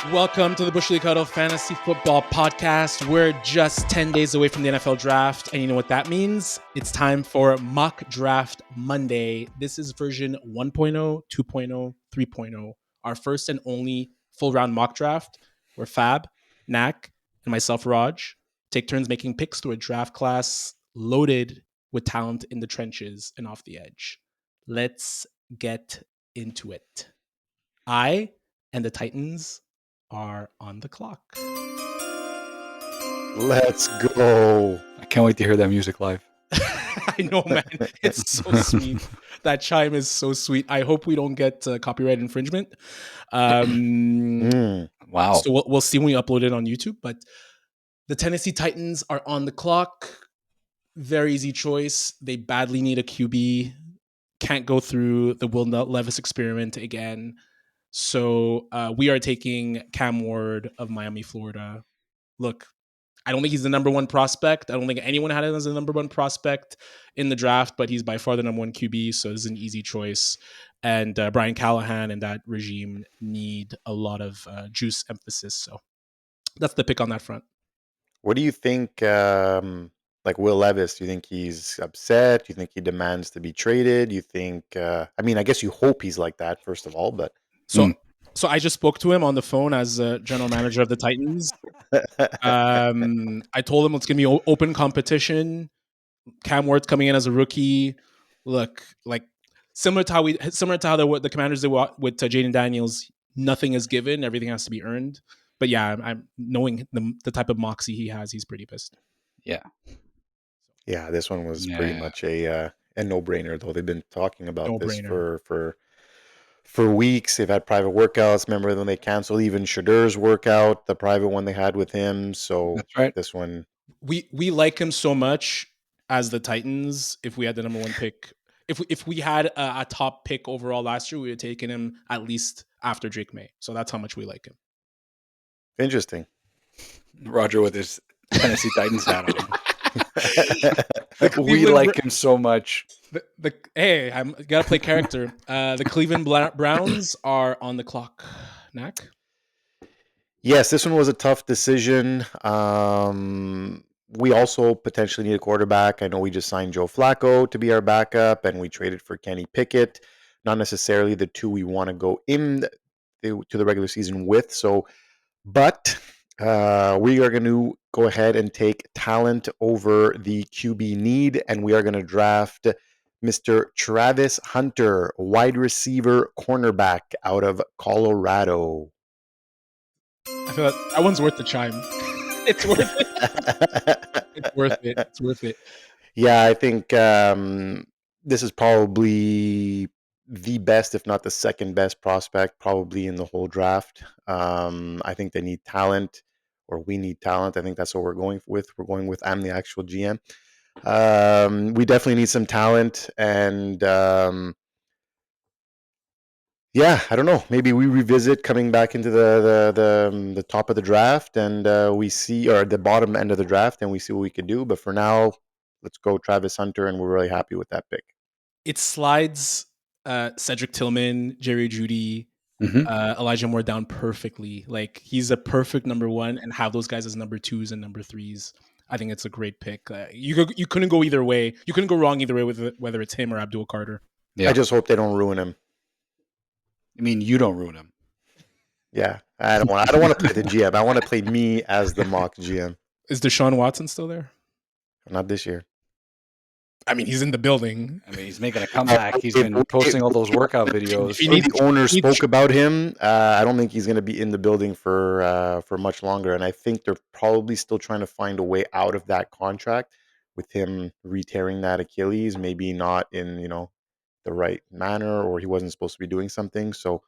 Welcome to the Bush League Huddle Fantasy Football Podcast. We're just 10 days away from the NFL Draft, and you know what that means? It's time for Mock Draft Monday. This is version 1.0, 2.0, 3.0, our first and only full round mock draft where Fab, Nacc, and myself, Raj, take turns making picks through a draft class loaded with talent in the trenches and off the edge. Let's get into it. I and the Titans are on the clock. Let's go. I can't wait to hear that music live. I know, man. It's so sweet. That chime is so sweet. I hope we don't get copyright infringement. Wow. So we'll see when we upload it on YouTube. But the Tennessee Titans are on the clock. Very easy choice. They badly need a QB. Can't go through the Will Levis experiment again. So we are taking Cam Ward of Miami, Florida. Look, I don't think he's the number one prospect. I don't think anyone had him as the number one prospect in the draft, but he's by far the number one QB, so this is an easy choice. And Brian Callahan and that regime need a lot of juice emphasis, so that's the pick on that front. What do you think, like Will Levis, do you think he's upset? Do you think he demands to be traded? Do you think, I guess you hope he's like that, first of all, but... So I just spoke to him on the phone as general manager of the Titans. I told him it's going to be open competition. Cam Ward's coming in as a rookie. Look, like similar to how the Commanders did with Jaden Daniels. Nothing is given; everything has to be earned. But yeah, I'm knowing the type of moxie he has. He's pretty pissed. Yeah. This one was pretty much a no-brainer. Though they've been talking about this for weeks. They've had private workouts. Remember when they canceled even Shedeur's workout, the private one they had with him. So that's right. This one, we like him so much as the Titans. If we had the number one pick, if we had a top pick overall last year, we would have taken him at least after Drake May. So that's how much we like him. Interesting. Roger with his Tennessee Titans hat on. We like him so much. Hey, I gotta play character. The Cleveland Browns are on the clock. Nacc? Yes, this one was a tough decision. We also potentially need a quarterback. I know we just signed Joe Flacco to be our backup, and we traded for Kenny Pickett. Not necessarily the two we want to go to the regular season with. But we are going to go ahead and take talent over the QB need, and we are going to draft Mr. Travis Hunter, wide receiver cornerback out of Colorado. I feel that one's worth the chime. It's worth it. It's worth it. Yeah, I think this is probably the best, if not the second best prospect, probably in the whole draft. I think they need talent, or we need talent. I think that's what we're going with. I'm the actual GM. We definitely need some talent, and I don't know. Maybe we revisit coming back into the top of the draft, and we see, or the bottom end of the draft, and we see what we could do. But for now, let's go Travis Hunter, and we're really happy with that pick. It slides Cedric Tillman, Jerry Jeudy, Elijah Moore down perfectly. Like, he's a perfect number one, and have those guys as number twos and number threes. I think it's a great pick. You couldn't go either way. You couldn't go wrong either way with it, whether it's him or Abdul Carter. Yeah. I just hope they don't ruin him. I mean, you don't ruin him. Yeah, I don't want to play the GM. I want to play me as the mock GM. Is Deshaun Watson still there? Not this year. I mean, he's in the building. I mean, he's making a comeback. He's been posting all those workout videos. The owner spoke about him. I don't think he's going to be in the building for much longer. And I think they're probably still trying to find a way out of that contract with him re-tearing that Achilles. Maybe not in the right manner, or he wasn't supposed to be doing something. So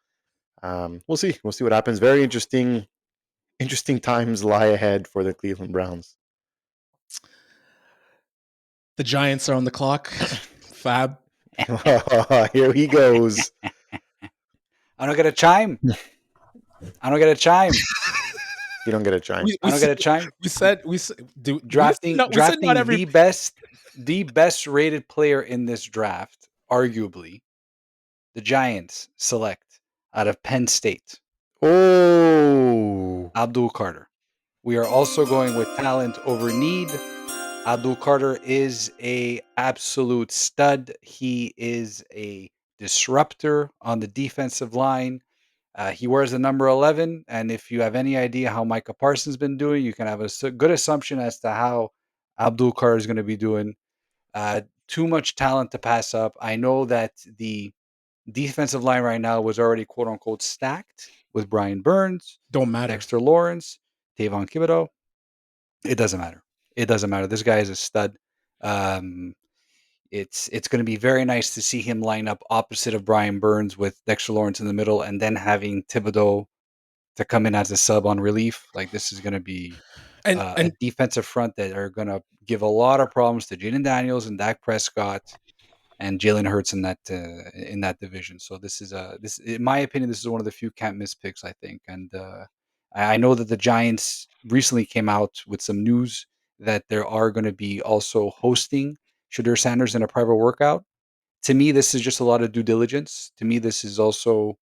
we'll see. We'll see what happens. Very interesting times lie ahead for the Cleveland Browns. The Giants are on the clock. Fab. Here he goes. I don't get a chime. You don't get a chime. I don't get a chime. We said drafting the best rated player in this draft, arguably. The Giants select out of Penn State Oh, Abdul Carter. We are also going with talent over need. Abdul Carter is a absolute stud. He is a disruptor on the defensive line. He wears the number 11, and if you have any idea how Micah Parsons been doing, you can have a good assumption as to how Abdul Carter is going to be doing. Too much talent to pass up. I know that the defensive line right now was already quote unquote stacked with Brian Burns, Don't matter. Dexter Lawrence, Tavon Thibodeau. It doesn't matter. It doesn't matter. This guy is a stud. Um, it's going to be very nice to see him line up opposite of Brian Burns with Dexter Lawrence in the middle, and then having Thibodeau to come in as a sub on relief. Like this is going to be And a defensive front that are going to give a lot of problems to Jaden Daniels and Dak Prescott and Jalen Hurts in that division. So this, in my opinion, this is one of the few can't miss picks, I think. And I know that the Giants recently came out with some news that there are going to be also hosting Shedeur Sanders in a private workout. To me, this is just a lot of due diligence. To me, this is also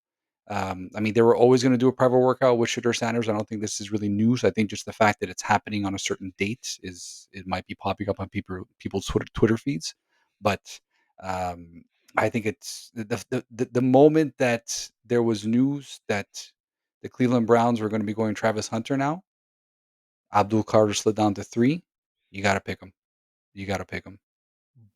I mean, they were always going to do a private workout with Shedeur Sanders. I don't think this is really news. I think just the fact that it's happening on a certain date it might be popping up on people's Twitter feeds. But um, I think it's the moment that there was news that the Cleveland Browns were going to be going Travis Hunter now. Abdul Carter slid down to 3. You got to pick him. You got to pick him.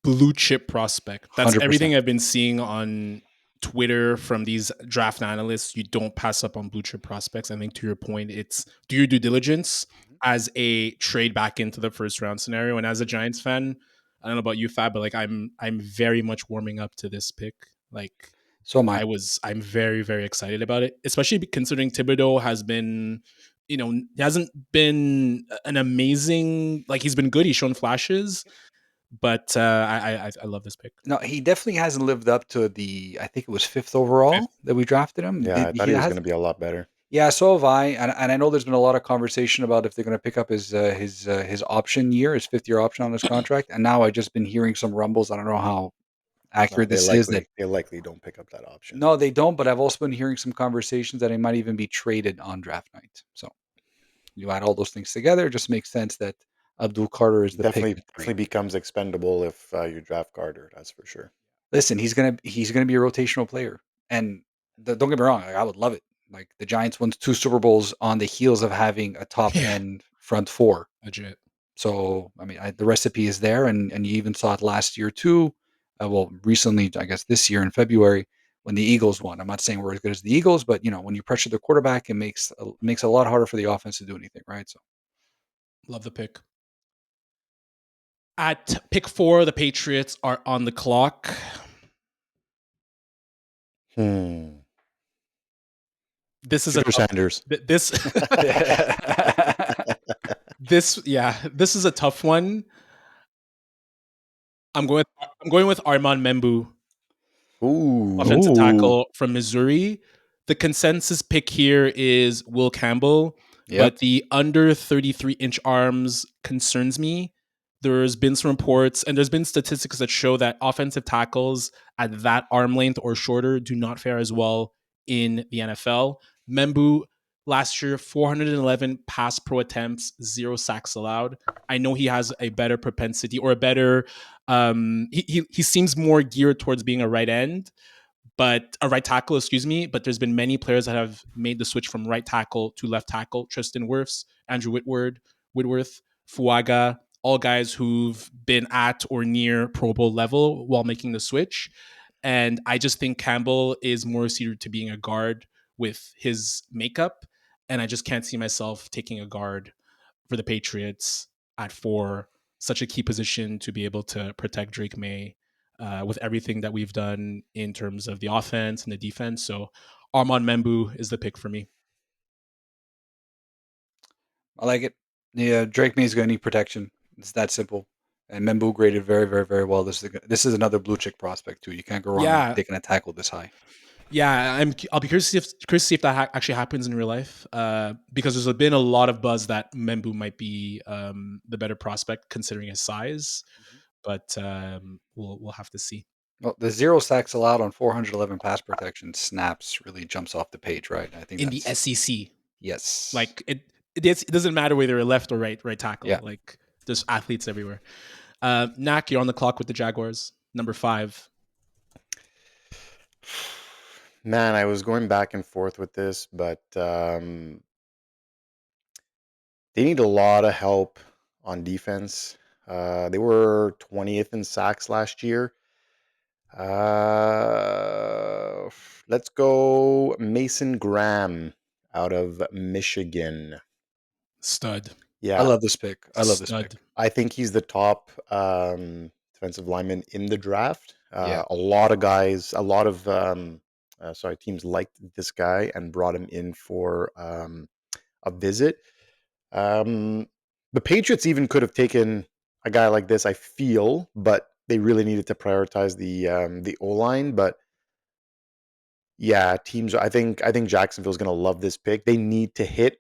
Blue chip prospect. That's 100%. everything I've been seeing on Twitter from these draft analysts. You don't pass up on blue chip prospects. I think to your point, it's do your due diligence as a trade back into the first round scenario. And as a Giants fan, I don't know about you, Fab, but like I'm very much warming up to this pick. Like So am I. I'm very, very excited about it, especially considering Thibodeau has been, he hasn't been an amazing, like he's been good. He's shown flashes, but I love this pick. No, he definitely hasn't lived up to I think it was 5th overall that we drafted him. yeah, I thought he was going to be a lot better. Yeah, so have I, and I know there's been a lot of conversation about if they're going to pick up his option year, his 5th year option on his contract. And now I've just been hearing some rumbles. I don't know how accurate they this is. That likely don't pick up that option. No, they don't. But I've also been hearing some conversations that he might even be traded on draft night. So you add all those things together, it just makes sense that Abdul Carter is the definitely becomes expendable if you draft Carter. That's for sure. Listen, he's gonna be a rotational player, and don't get me wrong, I would love it. Like the Giants won 2 Super Bowls on the heels of having a top end front 4. Legit. So I mean, the recipe is there, and you even saw it last year too. Well, recently, I guess this year in February when the Eagles won. I'm not saying we're as good as the Eagles, but when you pressure the quarterback, it makes it a lot harder for the offense to do anything, right? So, love the pick. At pick 4, the Patriots are on the clock. This is Shedeur Sanders. This is a tough one. I'm going with Armand Membou, offensive tackle from Missouri. The consensus pick here is Will Campbell, but the under 33-inch arms concerns me. There's been some reports and there's been statistics that show that offensive tackles at that arm length or shorter do not fare as well in the NFL. Membou last year, 411 pass pro attempts, 0 sacks allowed. I know he has a better propensity or a better, he seems more geared towards being a right end, but a right tackle, but there's been many players that have made the switch from right tackle to left tackle. Tristan Wirfs, Andrew Whitworth, Fuaga, all guys who've been at or near Pro Bowl level while making the switch. And I just think Campbell is more suited to being a guard with his makeup. And I just can't see myself taking a guard for the Patriots at 4, such a key position to be able to protect Drake May with everything that we've done in terms of the offense and the defense. So Armand Membou is the pick for me. I like it. Yeah, Drake May is going to need protection. It's that simple. And Membou graded very, very, very well. This is another blue chick prospect too. You can't go wrong taking a tackle this high. Yeah, I'll be curious to see if that actually happens in real life, because there's been a lot of buzz that Membou might be the better prospect considering his size, but we'll have to see. Well, the 0 sacks allowed on 411 pass protection snaps really jumps off the page, right? I think in the that's SEC. yes. Like it doesn't matter whether you're left or right tackle. Yeah. Like there's athletes everywhere. Nacc, you're on the clock with the Jaguars, number 5. Man, I was going back and forth with this, but they need a lot of help on defense. They were 20th in sacks last year. Let's go Mason Graham out of Michigan. Stud. Yeah, I love this pick. Stud. I think he's the top defensive lineman in the draft. Yeah. A lot of guys, teams liked this guy and brought him in for a visit. The Patriots even could have taken a guy like this, I feel, but they really needed to prioritize the O line. But yeah, teams. I think Jacksonville's going to love this pick. They need to hit.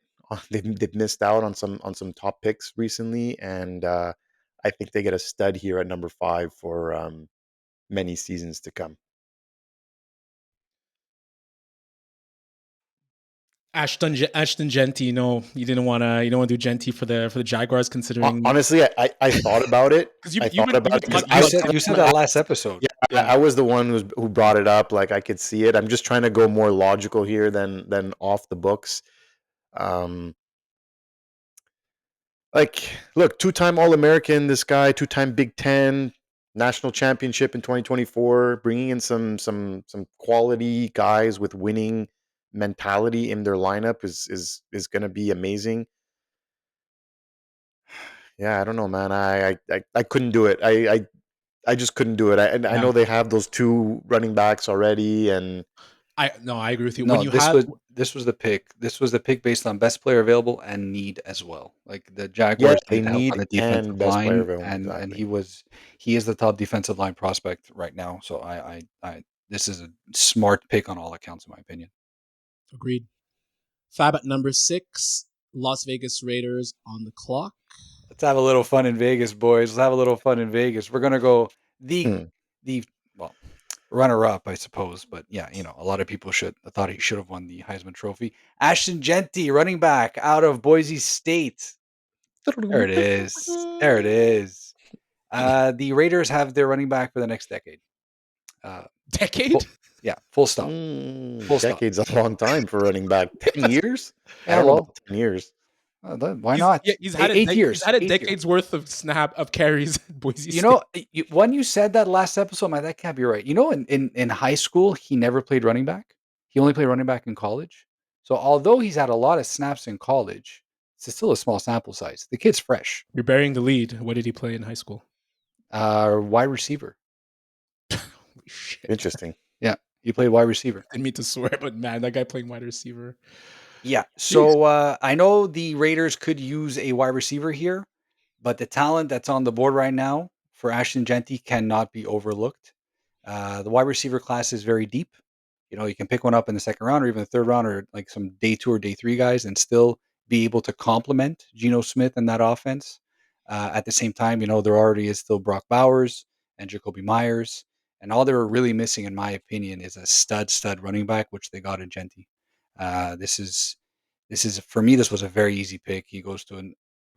They've missed out on some top picks recently, and I think they get a stud here at number 5 for many seasons to come. Ashton Genty, you don't want to do Genty for the Jaguars, considering Honestly, I thought about it. because I thought about it because you said that last episode. Yeah, I was the one who brought it up. Like I could see it. I'm just trying to go more logical here than off the books. Like, look, 2-time All-American. This guy, 2-time Big Ten national championship in 2024, bringing in some quality guys with winning mentality in their lineup is going to be amazing. Yeah, I don't know, man. I couldn't do it. I just couldn't do it. I know they have those 2 running backs already, and I agree with you. No, When you this was the pick. This was the pick based on best player available and need as well. Like the Jaguars they need help on need the and defensive best player line, available. and Exactly. he is the top defensive line prospect right now. So I this is a smart pick on all accounts, in my opinion. agreed. Fab at number 6, Las Vegas Raiders on the clock. Let's have a little fun in Vegas, boys. Let's have a little fun in Vegas. We're gonna go the well, runner up, I suppose. But yeah, a lot of people thought he should have won the Heisman Trophy. Ashton Genty, running back out of Boise State. There it is. There it is. The Raiders have their running back for the next decade. Decade? Full stop. Full stop. Decade's a long time for running back. 10 years? Yeah, I don't know about 10 years. Why not? He's had 8 years. He's had a decade's worth of carries at Boise State. When you said that last episode, that can't be right. In high school, he never played running back. He only played running back in college. So although he's had a lot of snaps in college, it's still a small sample size. The kid's fresh. You're burying the lead. What did he play in high school? Wide receiver. Holy shit. Interesting. Yeah, he played wide receiver. Didn't mean to swear, but man, that guy playing wide receiver. Yeah. So I know the Raiders could use a wide receiver here, but the talent that's on the board right now for Ashton Genty cannot be overlooked. The wide receiver class is very deep. You can pick one up in the second round or even the third round or like some day 2 or day 3 guys and still be able to complement Geno Smith in that offense. At the same time, there already is still Brock Bowers and Jacoby Myers. And all they were really missing, in my opinion, is a stud running back, which they got in Genty. This is for me. This was a very easy pick. He goes to a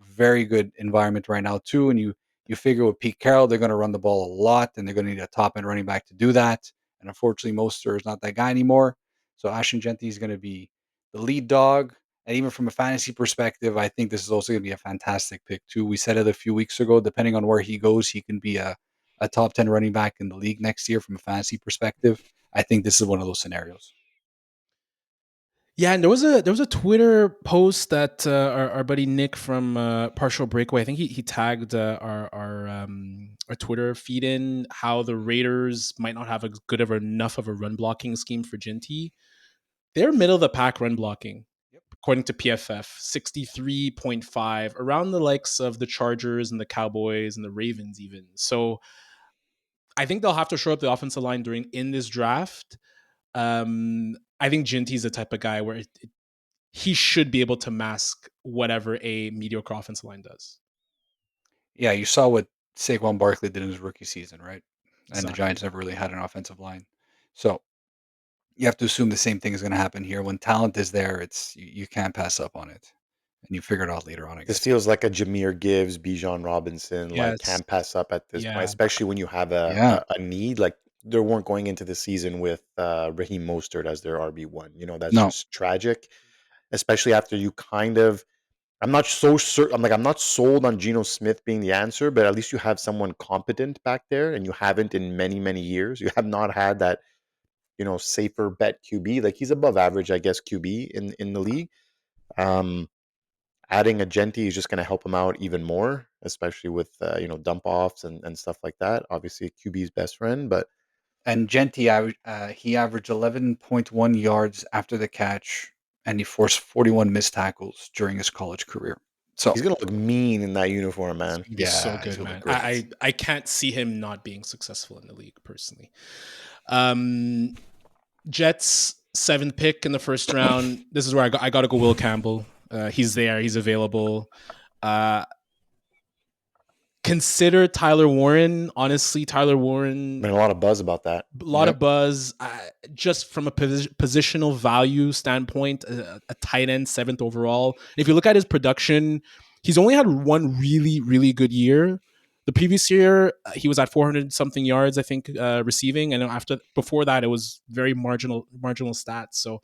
very good environment right now too, and you figure with Pete Carroll, they're going to run the ball a lot, and they're going to need a top end running back to do that. And unfortunately, Mostert is not that guy anymore. So Ashton Genty is going to be the lead dog. And even from a fantasy perspective, I think this is also going to be a fantastic pick too. We said it a few weeks ago. Depending on where he goes, he can be a top 10 running back in the league next year from a fantasy perspective. I think this is one of those scenarios. Yeah, and there was a Twitter post that our buddy Nick from Partial Breakaway, I think he tagged our Twitter feed in how the Raiders might not have enough of a run blocking scheme for Genty. They're middle of the pack run blocking, according to PFF, 63.5, around the likes of the Chargers and the Cowboys and the Ravens even. So I think they'll have to show up the offensive line in this draft. I think Genty's the type of guy where he should be able to mask whatever a mediocre offensive line does. Yeah, you saw what Saquon Barkley did in his rookie season, right? And the Giants never really had an offensive line. So you have to assume the same thing is going to happen here. When talent is there, you can't pass up on it. And you figure it out later on, I This guess. feels like a Jameer Gibbs, Bijan Robinson, like Yes. can't pass up at this point, Yeah. especially when you have Yeah. a need. Like they weren't going into the season with Raheem Mostert as their RB1. You know, that's No. just tragic, especially after you kind of. I'm not so certain. I'm not sold on Geno Smith being the answer, but at least you have someone competent back there, and you haven't in many, many years. You have not had that, safer bet QB. Like he's above average, I guess, QB in the league. Adding a Genti is just going to help him out even more, especially with dump offs and stuff like that. Obviously, QB's best friend, but And Genti, he averaged 11.1 yards after the catch, and he forced 41 missed tackles during his college career. So he's going to look mean in that uniform, He's man. gonna be so good, man. I can't see him not being successful in the league personally. Jets 7th pick in the first round. This is where I got to go. Will Campbell. He's there. He's available. Consider Tyler Warren. Honestly, Tyler Warren. Been a lot of buzz about that. A lot of buzz. Just from a positional value standpoint, a tight end 7th overall. If you look at his production, he's only had one really, really good year. The previous year, he was at 400 something yards, I think, receiving, and before that, it was very marginal stats. So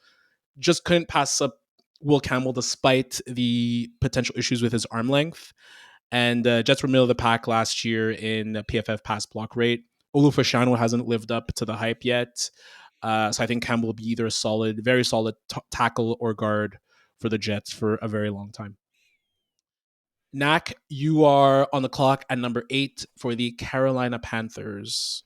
just couldn't pass up Will Campbell despite the potential issues with his arm length. And Jets were middle of the pack last year in PFF pass block rate. Olufashano hasn't lived up to the hype yet. So I think Campbell will be either a very solid tackle or guard for the Jets for a very long time. Nacc, you are on the clock at number 8 for the Carolina Panthers.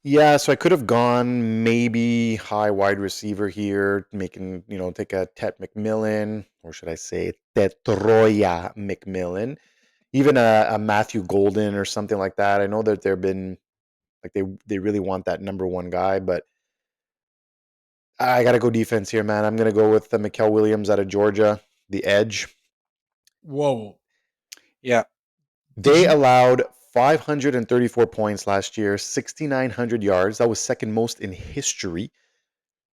Yeah, so I could have gone maybe high wide receiver here, making, take a Tet McMillan, or should I say Tetroya McMillan, even a Matthew Golden or something like that. I know that they've been, like they really want that number 1 guy, but I got to go defense here, man. I'm going to go with Mikael Williams out of Georgia, the edge. Whoa. Yeah. They allowed 534 points last year, 6,900 yards. That was second most in history.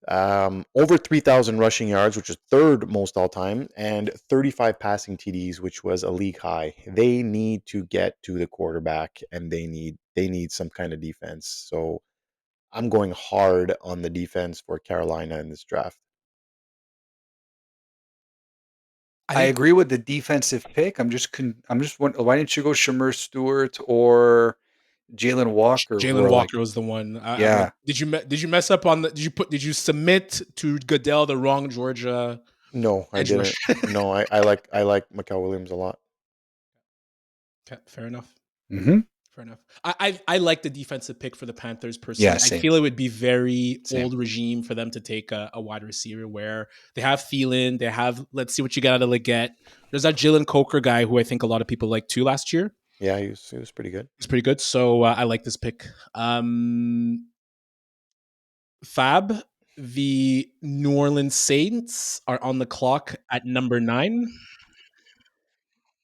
Over 3,000 rushing yards, which is third most all time, and 35 passing TDs, which was a league high. They need to get to the quarterback, and they need some kind of defense. So I'm going hard on the defense for Carolina in this draft. I agree with the defensive pick. I'm just wondering, why didn't you go Shedeur Stewart or Jalen Walker? Jalen Walker was the one. Yeah. Did you mess up on the? Did you submit to Goodell the wrong Georgia? No, I didn't. No, I like Mikael Williams a lot. Okay, fair enough. Mm-hmm. Fair enough. I like the defensive pick for the Panthers personally. Yeah, I feel it would be very old regime for them to take a wide receiver where they have Thielen, they have, let's see what you got out of Leggett. There's that Jalen Coker guy who I think a lot of people liked too last year. Yeah, he was pretty good. He's pretty good. So I like this pick. Fab, the New Orleans Saints are on the clock at number 9.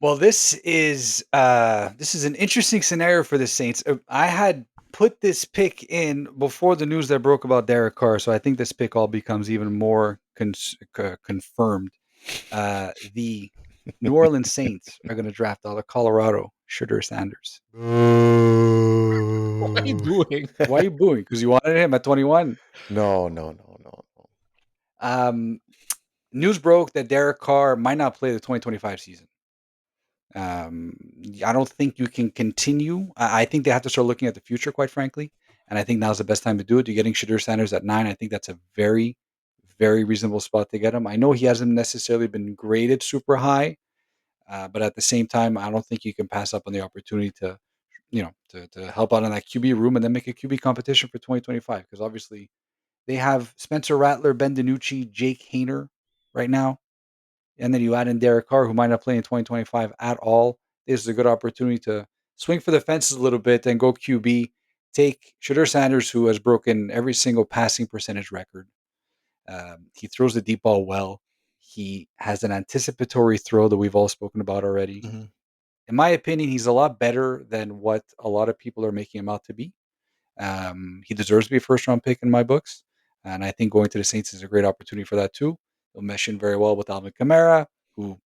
Well, this is an interesting scenario for the Saints. I had put this pick in before the news that broke about Derek Carr, so I think this pick all becomes even more confirmed. The New Orleans Saints are going to draft out of Colorado, Shedeur Sanders. What are you doing? Why are you booing? Because you wanted him at 21. No. News broke that Derek Carr might not play the 2025 season. I don't think you can continue. I think they have to start looking at the future, quite frankly. And I think now's the best time to do it. You're getting Shedeur Sanders at 9. I think that's a very, very reasonable spot to get him. I know he hasn't necessarily been graded super high, but at the same time, I don't think you can pass up on the opportunity to help out in that QB room and then make a QB competition for 2025. Because obviously they have Spencer Rattler, Ben DiNucci, Jake Haener right now. And then you add in Derek Carr, who might not play in 2025 at all. This is a good opportunity to swing for the fences a little bit and go QB. Take Shedeur Sanders, who has broken every single passing percentage record. He throws the deep ball well. He has an anticipatory throw that we've all spoken about already. Mm-hmm. In my opinion, he's a lot better than what a lot of people are making him out to be. He deserves to be a first-round pick in my books, and I think going to the Saints is a great opportunity for that too. He'll mesh in very well with Alvin Kamara, who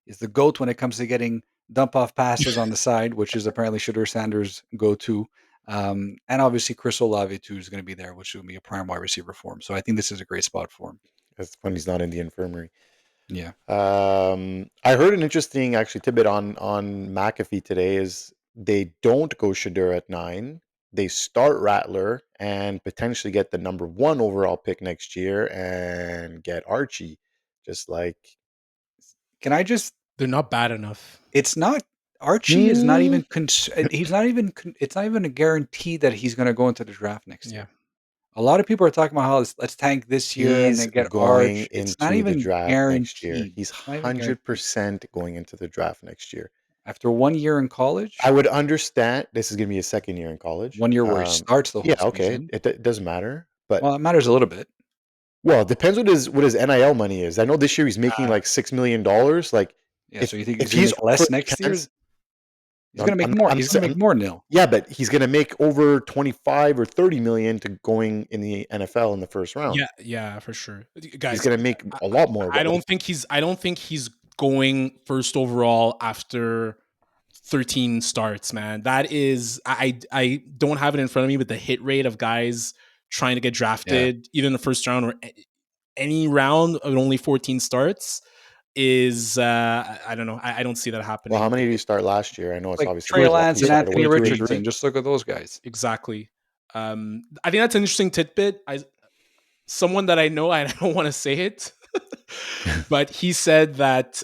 is the GOAT when it comes to getting dump-off passes on the side, which is apparently Shedeur Sanders' go-to. And obviously Chris Olave too is going to be there, which will be a prime wide receiver for him. So I think this is a great spot for him. That's when he's not in the infirmary. Yeah. I heard an interesting actually tidbit on McAfee today is they don't go Shedeur at 9. They start Rattler and potentially get the number 1 overall pick next year and get Archie. Just like, can I just? They're not bad enough. It's not. Archie is not even. He's not even. It's not even a guarantee that he's going to go into the draft next year. A lot of people are talking about how let's tank this year and then get going Arch. into It's not even the draft guaranteed. next year. He's 100% going into the draft next year. After 1 year in college? I would understand. This is going to be his second year in college. 1 year where he starts the whole season. Okay. It doesn't matter. But well, it matters a little bit. Well, it depends what his NIL money is. I know this year he's making like $6 million. Like, so you think he's going to make less next year? He's going to make more. He's going to make more nil. Yeah, but he's going to make over 25 or 30 million to going in the NFL in the first round. Yeah, for sure. Guys, he's going to make a lot more. I don't think he's going first overall after 13 starts, man. That is, I don't have it in front of me, but the hit rate of guys trying to get drafted either in the first round or any round of only 14 starts is I don't know. I don't see that happening. Well, how many did you start last year? I know it's like obviously Trey Lance and Anthony Richardson. Just look at those guys. Exactly. I think that's an interesting tidbit. Someone that I know, I don't want to say it, but he said that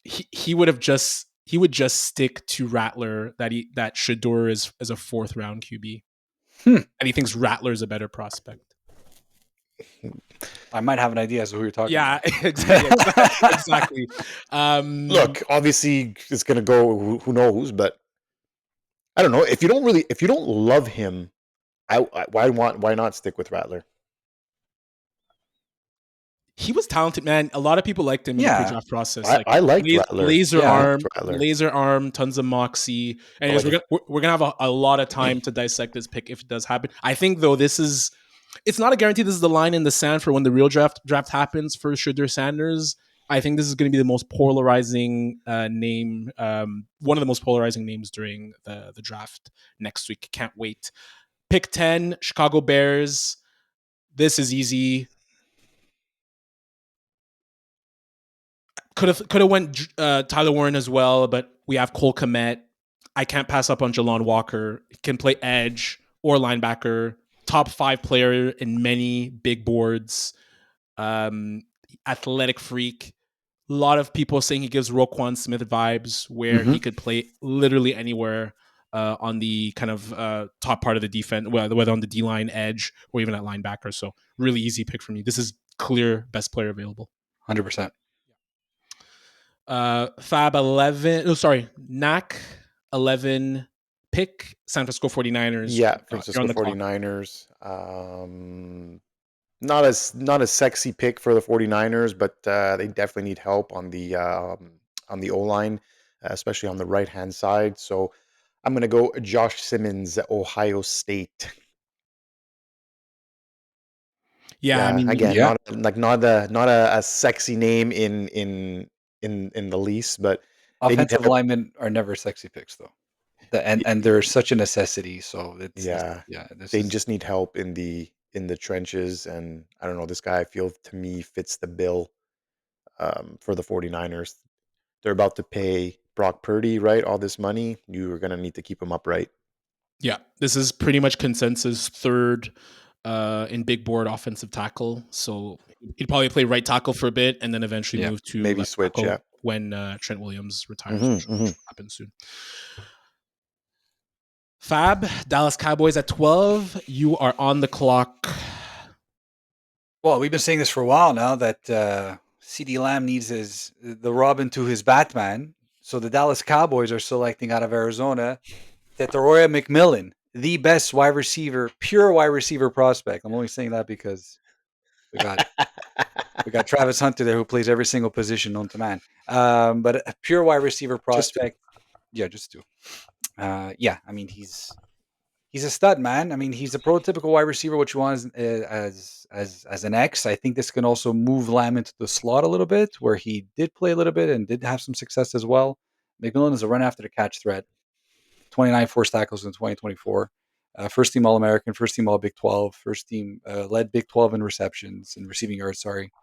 he would just stick to Rattler, that Shedeur is as a 4th round QB, and he thinks Rattler is a better prospect. I might have an idea as to who you're talking about. Exactly. Look, obviously it's going to go who knows, but I don't know. If you don't love him, why not stick with Rattler? He was talented, man. A lot of people liked him in the pre-draft process. I like Rattler. Laser arm, tons of moxie. Anyways, we're gonna have a lot of time to dissect this pick if it does happen. I think though it's not a guarantee. This is the line in the sand for when the real draft happens for Shedeur Sanders. I think this is going to be the most polarizing name, one of the most polarizing names during the draft next week. Can't wait. Pick 10, Chicago Bears. This is easy. Could have went Tyler Warren as well, but we have Cole Kmet. I can't pass up on Jalon Walker. He can play edge or linebacker. Top 5 player in many big boards. Athletic freak. A lot of people saying he gives Roquan Smith vibes, where he could play literally anywhere on the kind of top part of the defense, whether on the D-line, edge, or even at linebacker. So really easy pick for me. This is clear best player available. 100%. Fab 11. Oh, sorry. Nacc 11 pick. San Francisco 49ers. Yeah, Francisco 49ers. Not a sexy pick for the 49ers, but they definitely need help on the O-line, especially on the right-hand side. So I'm going to go Josh Simmons, Ohio State. Yeah, I mean, again, not a sexy name in the least, but offensive linemen are never sexy picks though. And they're such a necessity. So they just need help in the trenches. And I don't know, this guy, I feel to me fits the bill for the 49ers. They're about to pay Brock Purdy, right? All this money. You are going to need to keep him upright. Yeah, this is pretty much consensus 3rd in big board offensive tackle. So he'd probably play right tackle for a bit and then eventually move to maybe switch when Trent Williams retires, which will happen soon. Fab, Dallas Cowboys at 12. You are on the clock. Well, we've been saying this for a while now that CeeDee Lamb needs the Robin to his Batman. So the Dallas Cowboys are selecting out of Arizona Tet McMillan, the best wide receiver, pure wide receiver prospect. I'm only saying that because we got Travis Hunter there who plays every single position known to man. But a pure wide receiver prospect. Just two. I mean, he's He's a stud, man. I mean, he's a prototypical wide receiver, what you want as an X. I think this can also move Lamb into the slot a little bit, where he did play a little bit and did have some success as well. McMillan is a run after the catch threat. 29 forced tackles in 2024. First team All American, first team All Big 12, first team led Big 12 in receptions and receiving yards. Sorry.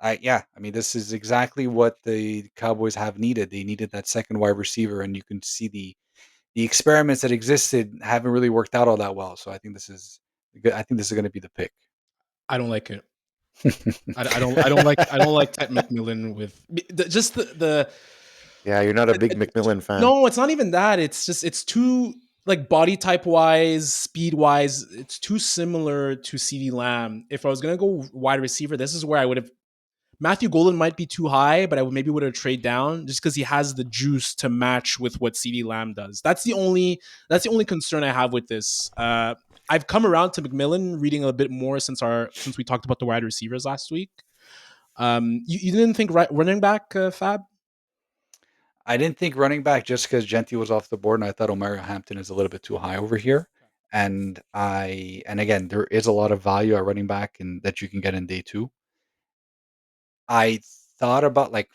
I mean, this is exactly what the Cowboys have needed. They needed that second wide receiver, and you can see the experiments that existed haven't really worked out all that well. So I think this is good. I think this is going to be the pick. I don't like it. I don't like Tet McMillan with just the. Yeah, you're not a big McMillan fan. No, it's not even that. It's too like body type wise, speed wise. It's too similar to CeeDee Lamb. If I was gonna go wide receiver, this is where I would have. Matthew Golden might be too high, but I maybe would have trade down just because he has the juice to match with what CeeDee Lamb does. That's the only concern I have with this. I've come around to McMillan reading a bit more since we talked about the wide receivers last week. You didn't think running back, Fab? I didn't think running back just because Genty was off the board, and I thought Omarion Hampton is a little bit too high over here. And again, there is a lot of value at running back and that you can get in day 2. I thought about like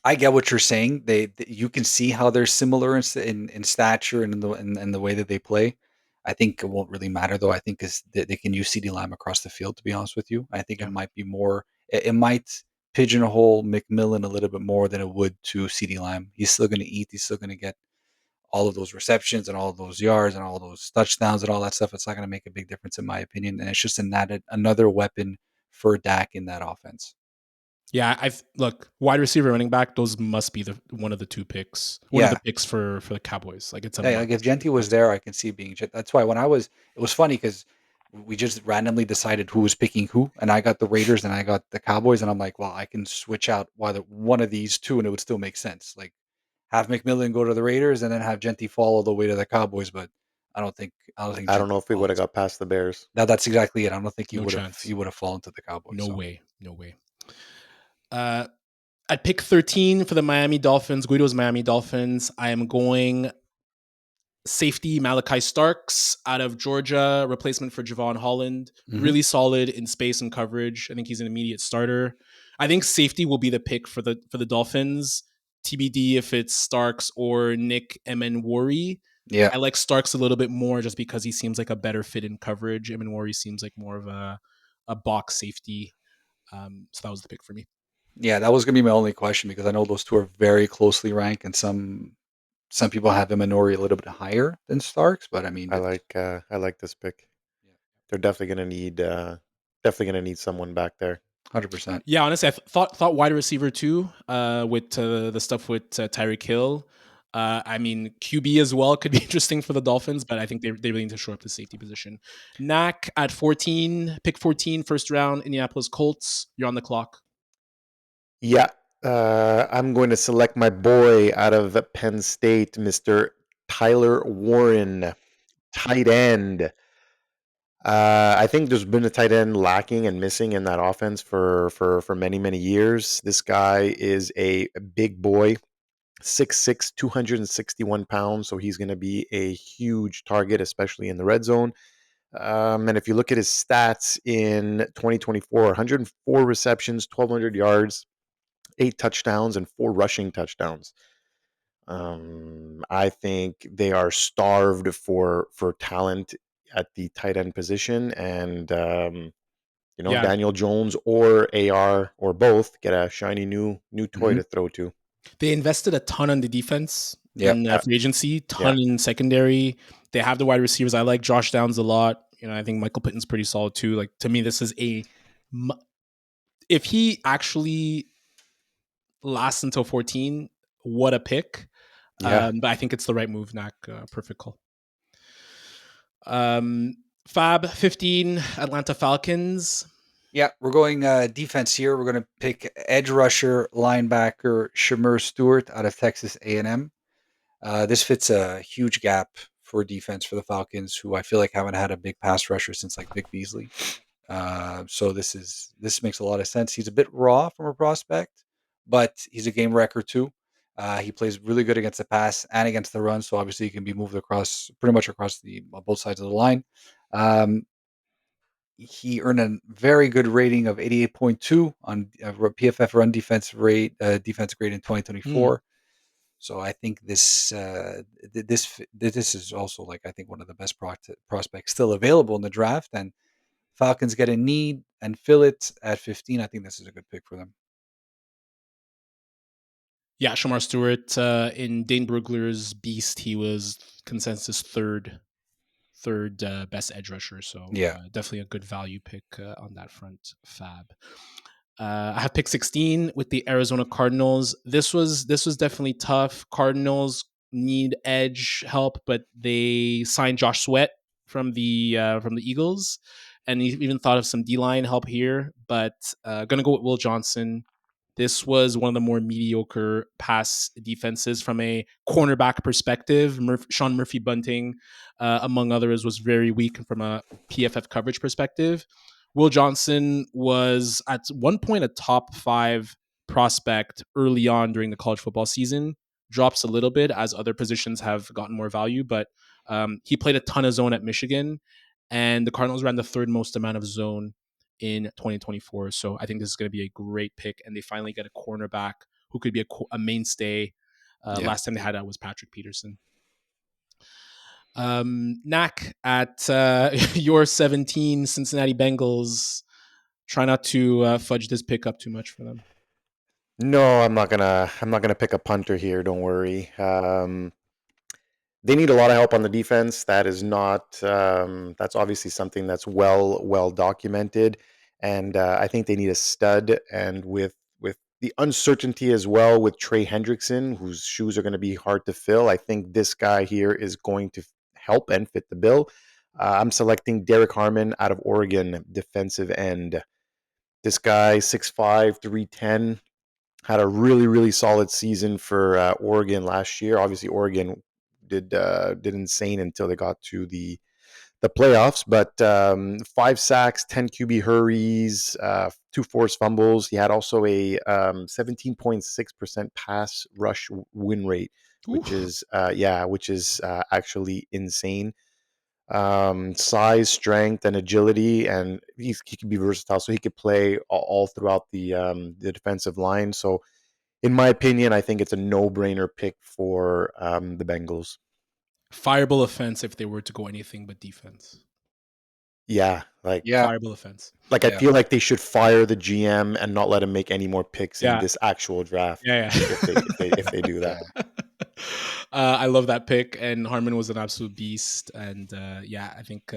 I get what you're saying. You can see how they're similar in stature and in the way that they play. I think it won't really matter though. I think is that they can use CeeDee Lamb across the field. To be honest with you, I think Yeah. it might be more. It might pigeonhole McMillan a little bit more than it would to CeeDee Lamb. He's still going to eat. He's still going to get all of those receptions and all of those yards and all those touchdowns and all that stuff. It's not going to make a big difference in my opinion. And it's just another weapon for Dak in that offense. Yeah, look, wide receiver, running back. Those must be one of the two picks. One of the picks for the Cowboys. Like it's like if Genty was there, I can see it being. That's why it was funny because we just randomly decided who was picking who, and I got the Raiders and I got the Cowboys, and I'm like, well, I can switch out one of these two, and it would still make sense. Like have McMillan go to the Raiders and then have Genty fall all the way to the Cowboys, but I don't think I don't know Genty if we would have falls. got past the Bears. That's exactly it. I don't think No chance. he would have fallen to the Cowboys. No way. At pick 13 for the Miami Dolphins, Guido's Miami Dolphins, I am going safety Malachi Starks out of Georgia, replacement for Javon Holland. Mhm. Really solid in space and coverage. I think he's an immediate starter. I think safety will be the pick for the Dolphins. TBD if it's Starks or Nick Emenwari. Yeah. I like Starks a little bit more just because he seems like a better fit in coverage. Emenwari seems like more of a box safety. So that was the pick for me. Yeah, that was going to be my only question because I know those two are very closely ranked, and some people have Emenwari a little bit higher than Starks, but I mean, I like this pick. They're definitely gonna need someone back there. 100%. Yeah, honestly, I thought wide receiver too. With the stuff with Tyreek Hill. I mean, QB as well could be interesting for the Dolphins, but I think they really need to shore up the safety position. Nacc at 14, pick 14, first round, Indianapolis Colts. You're on the clock. Yeah, I'm going to select my boy out of Penn State, Mr. Tyler Warren, tight end. I think there's been a tight end lacking and missing in that offense for many years. This guy is a big boy, 6'6", 261 pounds, so he's going to be a huge target, especially in the red zone. And if you look at his stats in 2024, 104 receptions, 1,200 yards, 8 touchdowns, and 4 rushing touchdowns. I think they are starved for talent at the tight end position, and Daniel Jones or AR or both get a shiny new toy to throw to. They invested a ton on the defense in free agency, ton in secondary. They have the wide receivers. I like Josh Downs a lot. I think Michael Pitten's pretty solid too. Like to me, this is if he actually lasts until 14, what a pick. But I think it's the right move, Nacc. Perfect call. Fab 15, Atlanta Falcons. Yeah, we're going defense here. We're going to pick edge rusher, linebacker Shedeur Stewart out of Texas A&M. This fits a huge gap for defense for the Falcons, who I feel like haven't had a big pass rusher since like Vic Beasley. So this makes a lot of sense. He's a bit raw from a prospect, but he's a game wrecker too. He plays really good against the pass and against the run, so obviously he can be moved pretty much across both sides of the line. He earned a very good rating of 88.2 on PFF run defense grade in 2024. So I think this is also like, I think, one of the best prospects still available in the draft, and Falcons get a need and fill it at 15. I think this is a good pick for them. Yeah, Shamar Stewart in Dane Brugler's Beast, he was consensus third best edge rusher. So definitely a good value pick on that front. Fab. I have pick 16 with the Arizona Cardinals. This was definitely tough. Cardinals need edge help, but they signed Josh Sweat from the Eagles, and he even thought of some D-line help here. But gonna go with Will Johnson. This was one of the more mediocre pass defenses from a cornerback perspective. Sean Murphy Bunting, among others, was very weak from a PFF coverage perspective. Will Johnson was at one point a top 5 prospect early on during the college football season. Drops a little bit as other positions have gotten more value, but he played a ton of zone at Michigan, and the Cardinals ran the third most amount of zone in 2024. So I think this is going to be a great pick, and they finally get a cornerback who could be a mainstay. Last time they had that was Patrick Peterson. Nacc at your 17 Cincinnati Bengals. Try not to fudge this pick up too much for them. No, I'm not gonna pick a punter here. Don't worry. They need a lot of help on the defense. That is not. That's obviously something that's well documented, and I think they need a stud. And with the uncertainty as well with Trey Hendrickson, whose shoes are going to be hard to fill, I think this guy here is going to help and fit the bill. I'm selecting Derek Harmon out of Oregon, defensive end. This guy, 6'5", 310, had a really solid season for Oregon last year. Obviously, Oregon did insane until they got to the playoffs. But 5 sacks, 10 QB hurries, 2 forced fumbles. He had also a 17.6% pass rush win rate, which is actually insane. Size, strength, and agility, and he can be versatile, so he could play all throughout the defensive line. So, in my opinion, I think it's a no-brainer pick for the Bengals. Fireable offense if they were to go anything but defense. Fireable offense. I feel like they should fire the GM and not let him make any more picks in this actual draft. If they do that. I love that pick, and Harmon was an absolute beast. And I think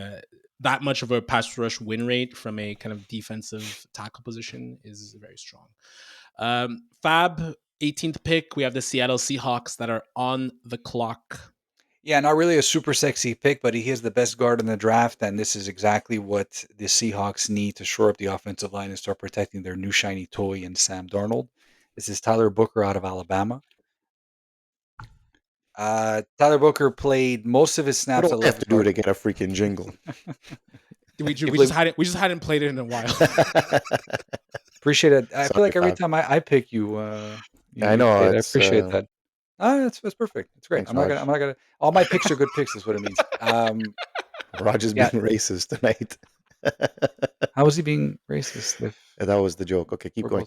that much of a pass rush win rate from a kind of defensive tackle position is very strong. Fab, 18th pick. We have the Seattle Seahawks that are on the clock. Yeah, not really a super sexy pick, but he is the best guard in the draft, and this is exactly what the Seahawks need to shore up the offensive line and start protecting their new shiny toy in Sam Darnold. This is Tyler Booker out of Alabama. Tyler Booker played most of his snaps. What do I have to do to get a freaking jingle? we just hadn't played it in a while. Appreciate it. I feel like every time I pick you, I know. I appreciate that. That's perfect. It's great. Thanks, I'm not gonna. All my picks are good picks, is what it means. Roger's being racist tonight. How was he being racist? That was the joke. Okay, keep going.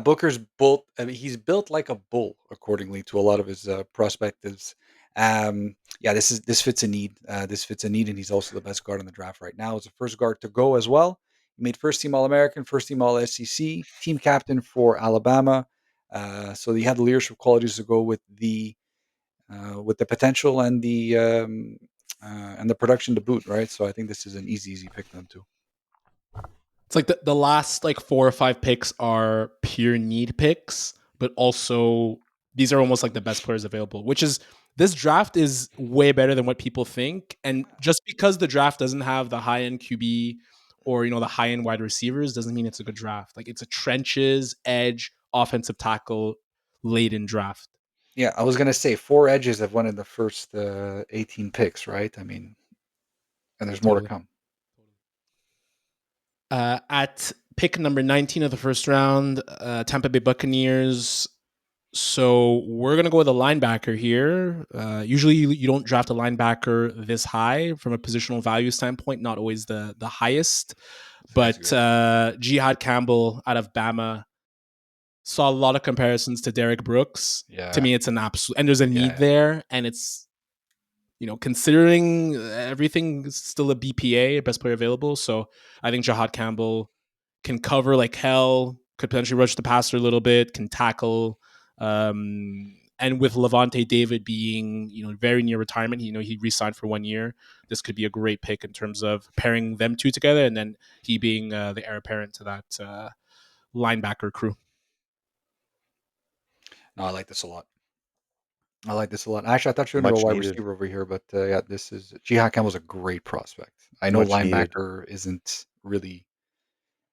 Booker's built. I mean, he's built like a bull, accordingly to a lot of his prospectives. This fits a need. This fits a need, and he's also the best guard in the draft right now. He's the first guard to go as well. He made first team All-American, first team All-SEC, team captain for Alabama. So he had the leadership qualities to go with the potential and the production to boot, right? So I think this is an easy pick for them too. It's like the last 4 or 5 picks are pure need picks, but also these are almost like the best players available, which is this draft is way better than what people think. And just because the draft doesn't have the high-end QB or, the high-end wide receivers doesn't mean it's a good draft. Like, it's a trenches, edge, offensive tackle laden draft. Yeah, I was going to say 4 edges have won in the first 18 picks, right? I mean, and there's more to come. At pick number 19 of the first round, Tampa Bay Buccaneers. So we're going to go with a linebacker here. Usually you don't draft a linebacker this high from a positional value standpoint, not always the highest. But Jihad Campbell out of Bama, saw a lot of comparisons to Derek Brooks. Yeah. To me, it's an absolute, and there's a need there. And it's, considering everything, still a BPA, best player available. So I think Jihad Campbell can cover like hell, could potentially rush the passer a little bit, can tackle. And with Levante David being, very near retirement, he re-signed for 1 year. This could be a great pick in terms of pairing them two together, and then he being the heir apparent to that linebacker crew. No, I like this a lot. Actually, I thought you were going to go wide receiver over here, but this is Jihad Campbell's a great prospect. I know linebacker isn't really.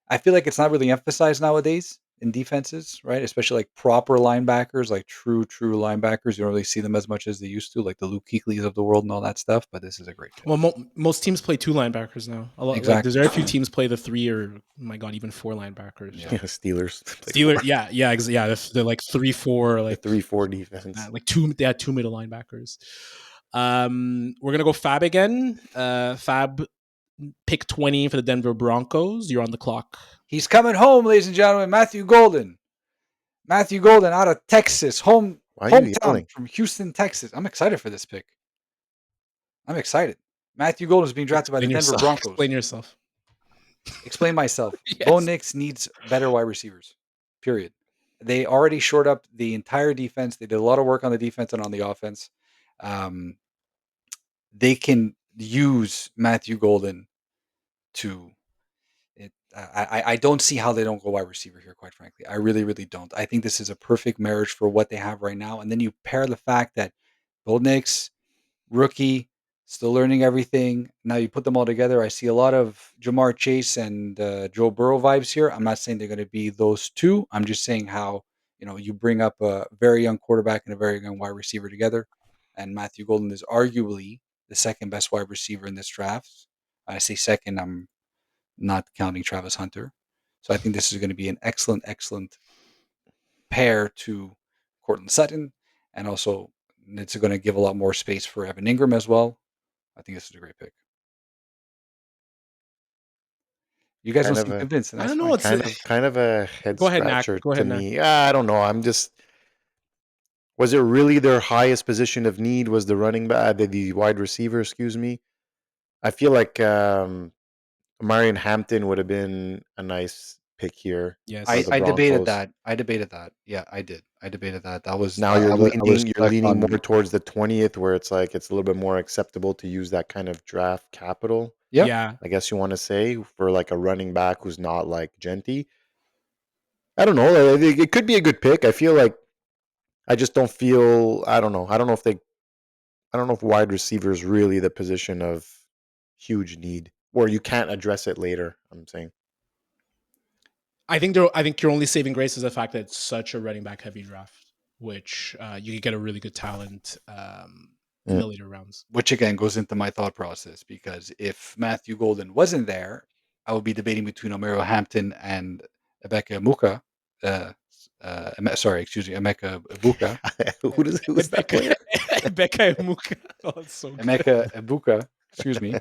I feel like it's not really emphasized nowadays in defenses, right? Especially like proper linebackers, like true linebackers. You don't really see them as much as they used to, like the Luke Kuechly's of the world and all that stuff. But this is a great pick. Well, most teams play 2 linebackers now. Exactly. Like, there's very few teams play the 3 or, oh my God, even 4 linebackers. Yeah, Steelers. Yeah. They're like 3-4, like 3-4 defense. Like they had 2 middle linebackers. We're gonna go Fab again. Fab, pick 20 for the Denver Broncos. You're on the clock. He's coming home, ladies and gentlemen. Matthew Golden out of Texas, hometown from Houston, Texas. I'm excited for this pick. I'm excited. Matthew Golden is being drafted by the Denver Broncos. Explain yourself. Explain myself. Yes. Bo Nix needs better wide receivers. Period. They already shored up the entire defense. They did a lot of work on the defense and on the offense. They can use Matthew Golden to. I don't see how they don't go wide receiver here, quite frankly. I really, really don't. I think this is a perfect marriage for what they have right now. And then you pair the fact that Bo Nix, rookie, still learning everything. Now you put them all together. I see a lot of Jamar Chase and Joe Burrow vibes here. I'm not saying they're going to be those two. I'm just saying how, you bring up a very young quarterback and a very young wide receiver together. And Matthew Golden is arguably the second best wide receiver in this draft. I say second, I'm not counting Travis Hunter. So I think this is going to be an excellent pair to Courtland Sutton. And also it's going to give a lot more space for Evan Ingram as well. I think this is a great pick. You guys don't seem convinced. I don't know. It's kind of a head scratcher to me. Nacc. I don't know. Was it really their highest position of need? Was the running back, the wide receiver? Excuse me. I feel like Marion Hampton would have been a nice pick here. Yes, I debated that. Yeah, I did. I debated that. That was now you're leaning more towards the 20th, where it's like it's a little bit more acceptable to use that kind of draft capital. Yeah. I guess you want to say for like a running back who's not like Genty. I don't know. It could be a good pick. I feel like I just don't feel. I don't know. I don't know if wide receiver is really the position of huge need, or you can't address it later. I'm saying. I think your only saving grace is the fact that it's such a running back heavy draft, which you could get a really good talent in the later rounds. Which again goes into my thought process, because if Matthew Golden wasn't there, I would be debating between Omero Hampton and Emeka Egbuka. Emeka Egbuka. Who's that player? Emeka Egbuka. Oh, it's so good. Emeka Egbuka. Excuse me.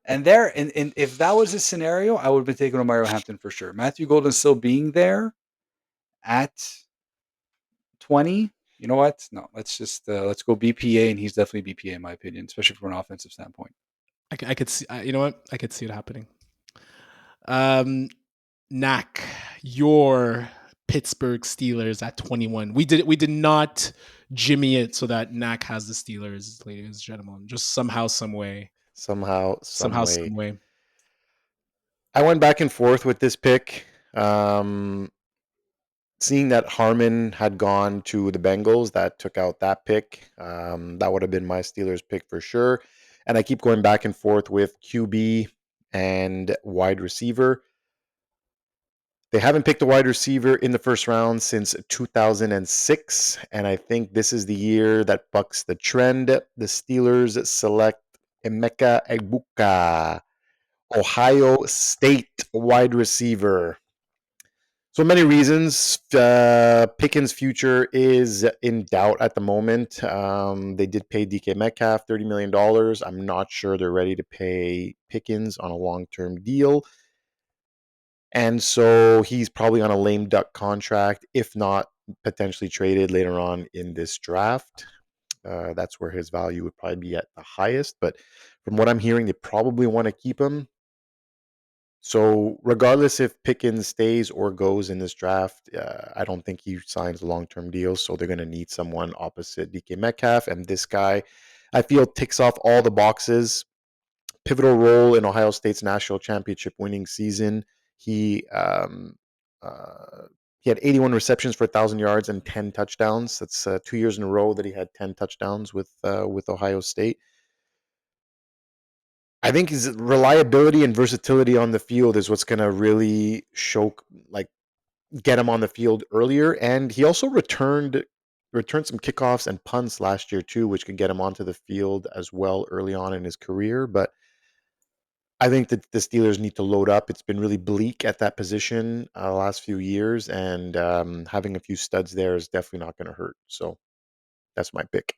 And if that was a scenario, I would have been taking Omero Hampton for sure. Matthew Golden still being there at 20. You know what? No, let's go BPA, and he's definitely BPA in my opinion, especially from an offensive standpoint. I could see. You know what? I could see it happening. Nacc, your Pittsburgh Steelers at 21. We did not jimmy it so that Nacc has the Steelers, ladies and gentlemen. Just somehow, some way. Some way. I went back and forth with this pick. Seeing that Harmon had gone to the Bengals, that took out that pick. That would have been my Steelers pick for sure. And I keep going back and forth with QB and wide receiver. They haven't picked a wide receiver in the first round since 2006. And I think this is the year that bucks the trend. The Steelers select Emeka Egbuka, Ohio State wide receiver. So many reasons. Pickens' future is in doubt at the moment. They did pay DK Metcalf $30 million. I'm not sure they're ready to pay Pickens on a long-term deal. And so he's probably on a lame duck contract, if not potentially traded later on in this draft. That's where his value would probably be at the highest. But from what I'm hearing, they probably want to keep him. So regardless if Pickens stays or goes in this draft, I don't think he signs a long-term deal. So they're going to need someone opposite DK Metcalf. And this guy, I feel, ticks off all the boxes. Pivotal role in Ohio State's national championship winning season. He he had 81 receptions for 1,000 yards and 10 touchdowns. That's 2 years in a row that he had 10 touchdowns with Ohio State. I think his reliability and versatility on the field is what's going to really get him on the field earlier. And he also returned some kickoffs and punts last year too, which could get him onto the field as well early on in his career. But I think that the Steelers need to load up. It's been really bleak at that position the last few years, and having a few studs there is definitely not going to hurt. So that's my pick.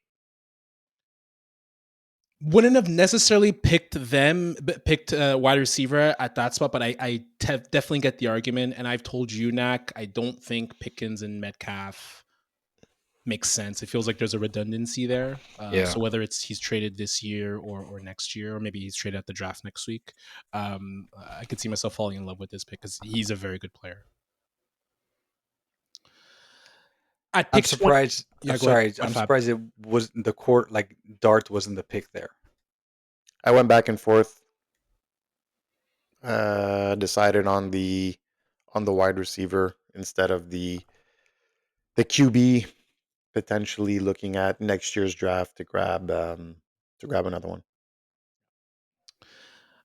Wouldn't have necessarily picked wide receiver at that spot, but I definitely get the argument. And I've told you, Nacc, I don't think Pickens and Metcalf makes sense. It feels like there's a redundancy there. So whether he's traded this year or next year, or maybe he's traded at the draft next week, I could see myself falling in love with this pick because he's a very good player. I'm surprised. I'm surprised it was the court. Like Dart wasn't the pick there. I went back and forth. Decided on the wide receiver instead of the QB. Potentially looking at next year's draft to grab another one.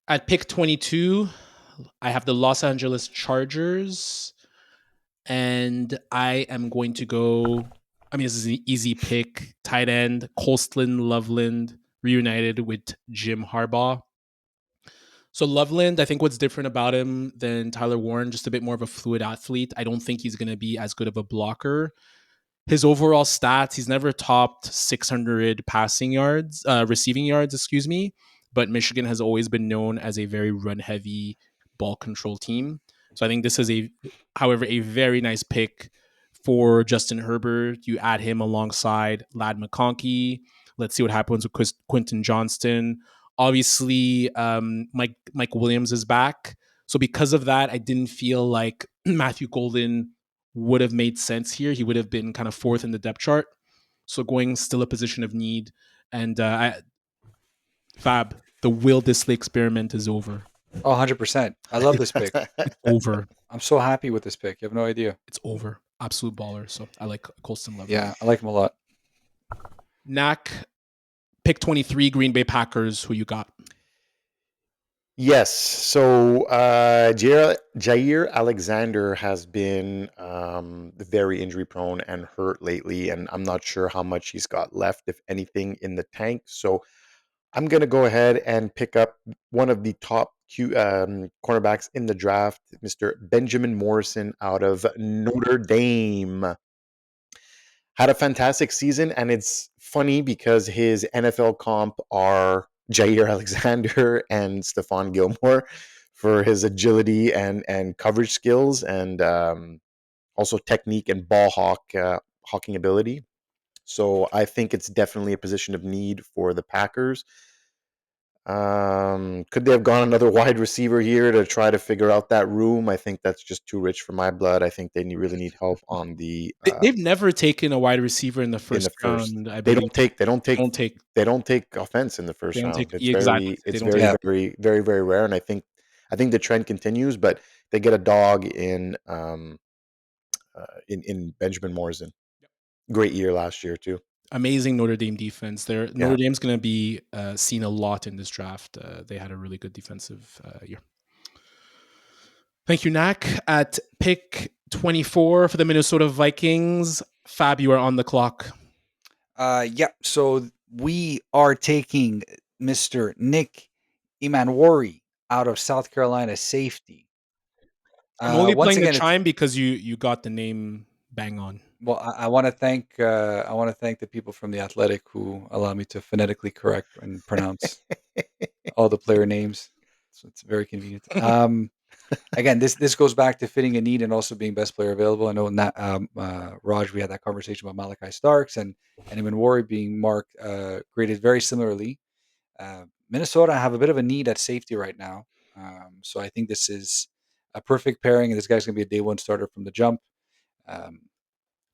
At pick 22, I have the Los Angeles Chargers, and I am going to go. I mean, this is an easy pick. Tight end, Colston Loveland, reunited with Jim Harbaugh. So Loveland, I think what's different about him than Tyler Warren, just a bit more of a fluid athlete. I don't think he's going to be as good of a blocker. His overall stats, he's never topped 600 receiving yards, excuse me. But Michigan has always been known as a very run-heavy ball control team. So I think this is however, a very nice pick for Justin Herbert. You add him alongside Ladd McConkey. Let's see what happens with Quentin Johnston. Obviously, Mike Williams is back. So because of that, I didn't feel like Matthew Golden would have made sense here. He would have been kind of fourth in the depth chart. So going still a position of need. And Fab, the Will Disley experiment is over. 100%. I love this pick. Over. I'm so happy with this pick. You have no idea. It's over. Absolute baller. So I like Colston Loveland. Yeah, I like him a lot. Nacc, pick 23, Green Bay Packers. Who you got? Yes. So Jair Alexander has been very injury prone and hurt lately, and I'm not sure how much he's got left, if anything, in the tank. So I'm going to go ahead and pick up one of the top cornerbacks in the draft, Mr. Benjamin Morrison out of Notre Dame. Had a fantastic season, and it's funny because his NFL comp are Jair Alexander and Stephon Gilmore for his agility and coverage skills, and also technique and ball hawking ability. So I think it's definitely a position of need for the Packers. Could they have gone another wide receiver here to try to figure out that room? I think that's just too rich for my blood. I think they really need help on the. They've never taken a wide receiver in the first round. They don't take offense in the first round. It's very, very, very rare, and I think the trend continues. But they get a dog in Benjamin Morrison. Great year last year too. Amazing Notre Dame defense. Notre Dame's going to be seen a lot in this draft. They had a really good defensive year. Thank you, Nacc. At pick 24 for the Minnesota Vikings, Fab, you are on the clock. So we are taking Mr. Nick Emmanwori out of South Carolina, safety. I'm only Once playing the again, it's chime because you got the name bang on. well. I want to thank the people from the Athletic who allow me to phonetically correct and pronounce all the player names. So it's very convenient. Again, this goes back to fitting a need and also being best player available. I know Raj, we had that conversation about Malachi Starks and Eamon Warren being marked graded very similarly. Minnesota have a bit of a need at safety right now, so I think this is a perfect pairing. And this guy's going to be a day one starter from the jump. Um,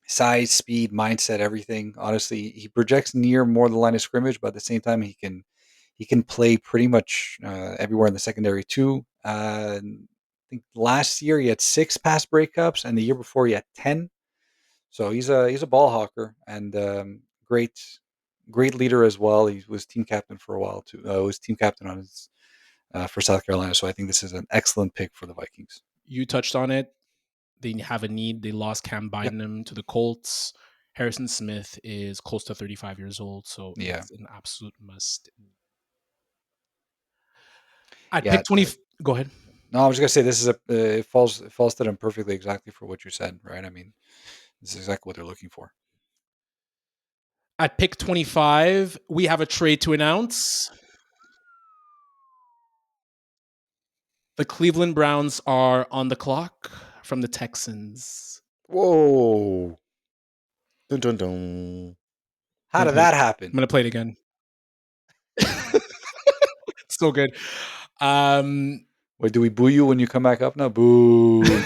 Size, speed, mindset, everything. Honestly, he projects near more the line of scrimmage, but at the same time, he can play pretty much everywhere in the secondary too. I think last year he had 6 pass breakups, and the year before he had 10. So he's a ball hawker and great leader as well. He was team captain for a while too. Was team captain on his for South Carolina. So I think this is an excellent pick for the Vikings. You touched on it. They have a need. They lost Cam Bynum to the Colts. Harrison Smith is close to 35 years old, so it's an absolute must. I'd pick 20. Go ahead. No, I was going to say this is it falls to them perfectly exactly for what you said, right? I mean, this is exactly what they're looking for. At pick 25, we have a trade to announce. The Cleveland Browns are on the clock from the Texans. Whoa. Dun, dun, dun. How did that happen? I'm going to play it again. So good. Wait, do we boo you when you come back up now? Boo. No?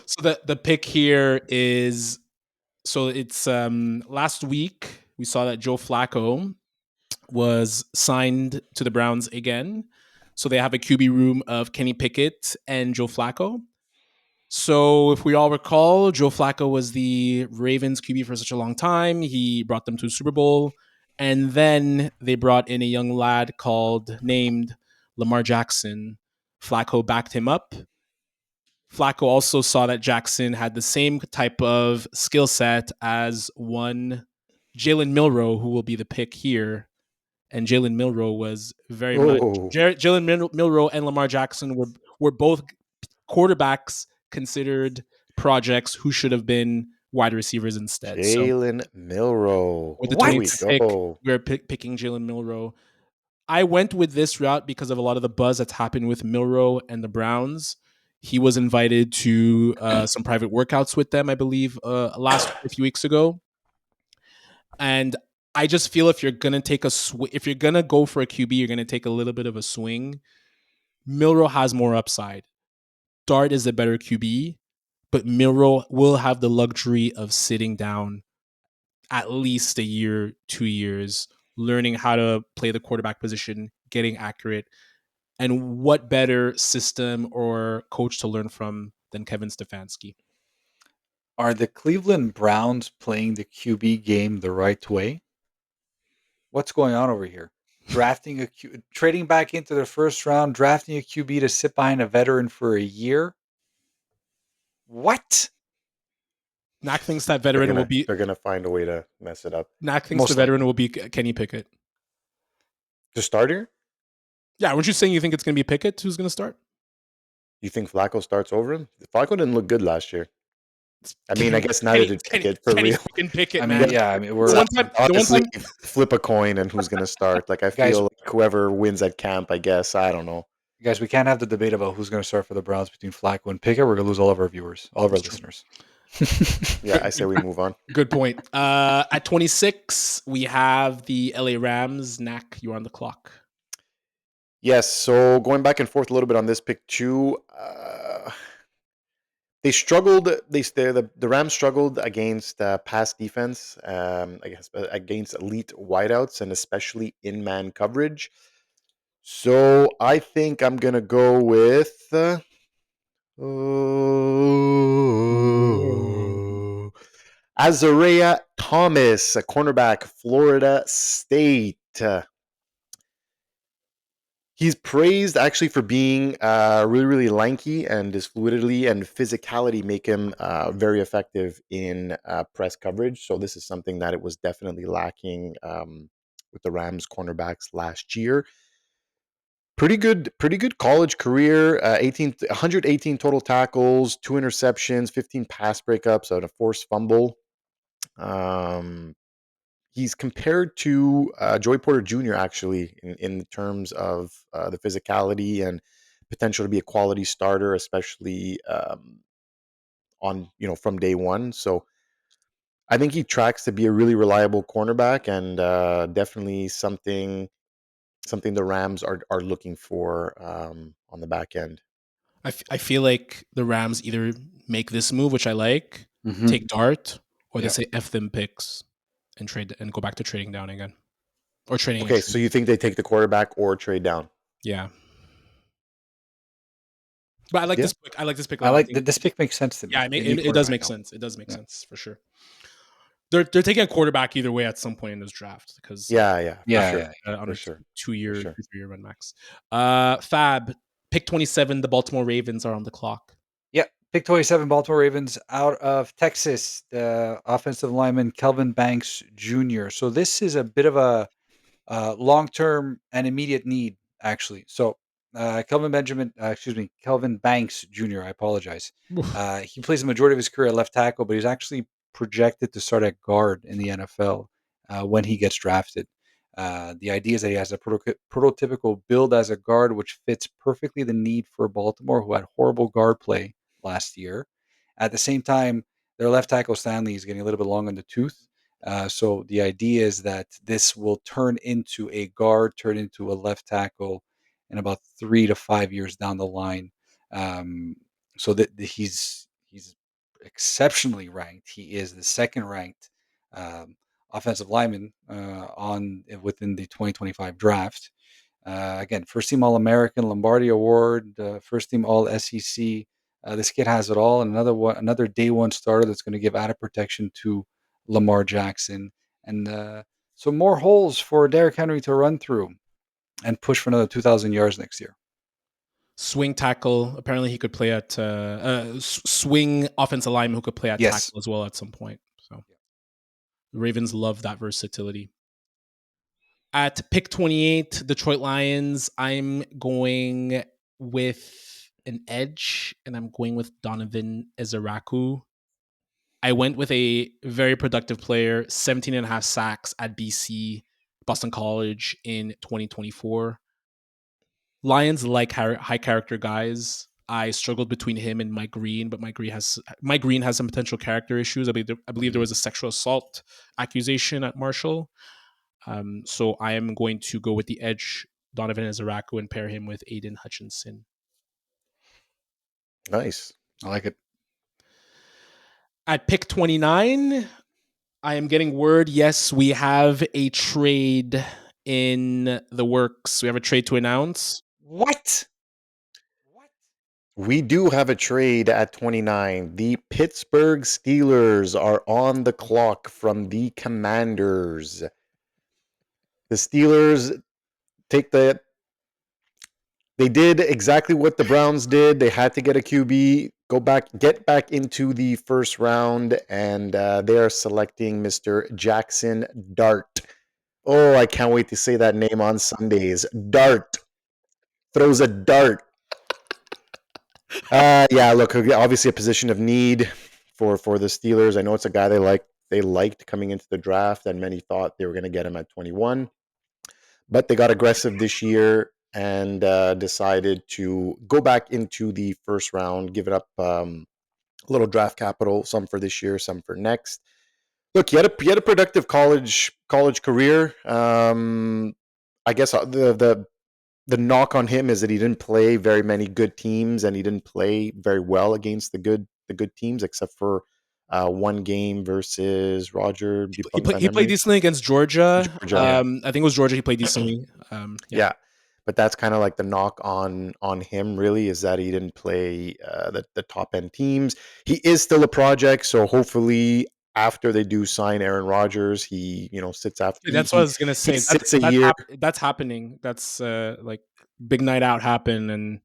So the pick here is, so it's last week we saw that Joe Flacco was signed to the Browns again. So they have a QB room of Kenny Pickett and Joe Flacco. So if we all recall, Joe Flacco was the Ravens QB for such a long time. He brought them to a Super Bowl. And then they brought in a young lad named Lamar Jackson. Flacco backed him up. Flacco also saw that Jackson had the same type of skill set as one Jalen Milroe, who will be the pick here. And Jalen Milroe was very much Jalen Milroe and Lamar Jackson were both quarterbacks considered projects who should have been wide receivers instead. Jalen Milroe. With the 20th pick, we're picking Jalen Milroe. I went with this route because of a lot of the buzz that's happened with Milroe and the Browns. He was invited to some private workouts with them, I believe, a few weeks ago. And I just feel if you're gonna if you're gonna go for a QB, you're gonna take a little bit of a swing. Milroe has more upside. Dart is a better QB, but Milroe will have the luxury of sitting down at least a year, 2 years, learning how to play the quarterback position, getting accurate. And what better system or coach to learn from than Kevin Stefanski? Are the Cleveland Browns playing the QB game the right way? What's going on over here? Trading back into the first round, drafting a QB to sit behind a veteran for a year? What? Nacc thinks that veteran will be... They're going to find a way to mess it up. Nacc thinks the veteran will be Kenny Pickett. The starter? Yeah, weren't you saying you think it's going to be Pickett who's going to start? You think Flacco starts over him? Flacco didn't look good last year. I mean, I guess neither did Pickett for real. Pickett, I mean, man. yeah, I mean, we're honestly flip a coin and who's going to start. Like I feel like whoever wins at camp, I guess. I don't know. Guys, we can't have the debate about who's going to start for the Browns between Flacco and Pickett. We're going to lose all of our viewers, all of our listeners. Yeah, I say we move on. Good point. At 26, we have the LA Rams. Nacc, you're on the clock. Yes, so going back and forth a little bit on this pick too. They struggled. The Rams struggled against pass defense. I guess against elite wideouts and especially in-man coverage. So I think I'm gonna go with Azareya Thomas, a cornerback, Florida State. He's praised actually for being really, really lanky, and his fluidity and physicality make him very effective in press coverage. So this is something that it was definitely lacking with the Rams cornerbacks last year. Pretty good college career. 118 total tackles, 2 interceptions, 15 pass breakups, and a forced fumble. He's compared to Joey Porter Jr. actually in terms of the physicality and potential to be a quality starter, especially on from day one. So I think he tracks to be a really reliable cornerback, and definitely something the Rams are looking for on the back end. I feel like the Rams either make this move, which I like, take Dart, or they say F them picks and trade and go back to trading down again. Or trading. Okay, so you think they take the quarterback or trade down? Yeah. But I like this pick. I like this pick. This pick makes sense to me. Yeah, it does make sense. It does make sense for sure. They're taking a quarterback either way at some point in this draft because yeah, on sure. 2-year, 3-year run max. Fab, pick 27. The Baltimore Ravens are on the clock. Yeah, pick 27. Baltimore Ravens out of Texas. The offensive lineman Kelvin Banks Jr. So this is a bit of a long-term and immediate need, actually. So Kelvin Banks Jr. I apologize. He plays the majority of his career at left tackle, but he's actually projected to start at guard in the NFL when he gets drafted. The idea is that he has a prototypical build as a guard, which fits perfectly the need for Baltimore, who had horrible guard play last year. At the same time, their left tackle Stanley is getting a little bit long in the tooth. So the idea is that this will turn into a guard, turn into a left tackle in about 3 to 5 years down the line. So that he's exceptionally ranked. He is the second ranked offensive lineman within the 2025 draft. Again, first team All American, Lombardi Award, first team All SEC. This kid has it all, and another day one starter that's going to give added protection to Lamar Jackson, and so more holes for Derrick Henry to run through and push for another 2,000 yards next year. Swing tackle. Apparently, he could play at swing offensive lineman who could play at tackle as well at some point. So the Ravens love that versatility. At pick 28, Detroit Lions, I'm going with an edge, and I'm going with Donovan Ezeraku. I went with a very productive player, 17 and a half sacks at BC, Boston College in 2024. Lions like high character guys. I struggled between him and Mike Green, but Mike Green has some potential character issues. I believe there was a sexual assault accusation at Marshall. So I am going to go with the edge, Donovan Ezeraku, and pair him with Aiden Hutchinson. Nice. I like it. At pick 29, I am getting word, yes, we have a trade in the works. We have a trade to announce. What? We do have a trade at 29. The Pittsburgh Steelers are on the clock from the Commanders. The Steelers they did exactly what the Browns did. They had to get a QB, get back into the first round, and they are selecting Mr. Jackson Dart. Oh, I can't wait to say that name on Sundays. Dart. Throws a dart. Yeah, look, obviously a position of need for the Steelers. I know it's a guy they liked coming into the draft, and many thought they were going to get him at 21. But they got aggressive this year and decided to go back into the first round, give it up a little draft capital, some for this year, some for next. Look, he had a productive college career. I guess the knock on him is that he didn't play very many good teams, and he didn't play very well against the good teams, except for one game versus Roger. He played decently against Georgia. I think it was Georgia. He played decently. Yeah, but that's kind of like the knock on him. Really, is that he didn't play the top end teams. He is still a project, so hopefully after they do sign Aaron Rodgers, he sits after. That's what I was gonna say. Sits a year. That's happening. That's like big night out happen, and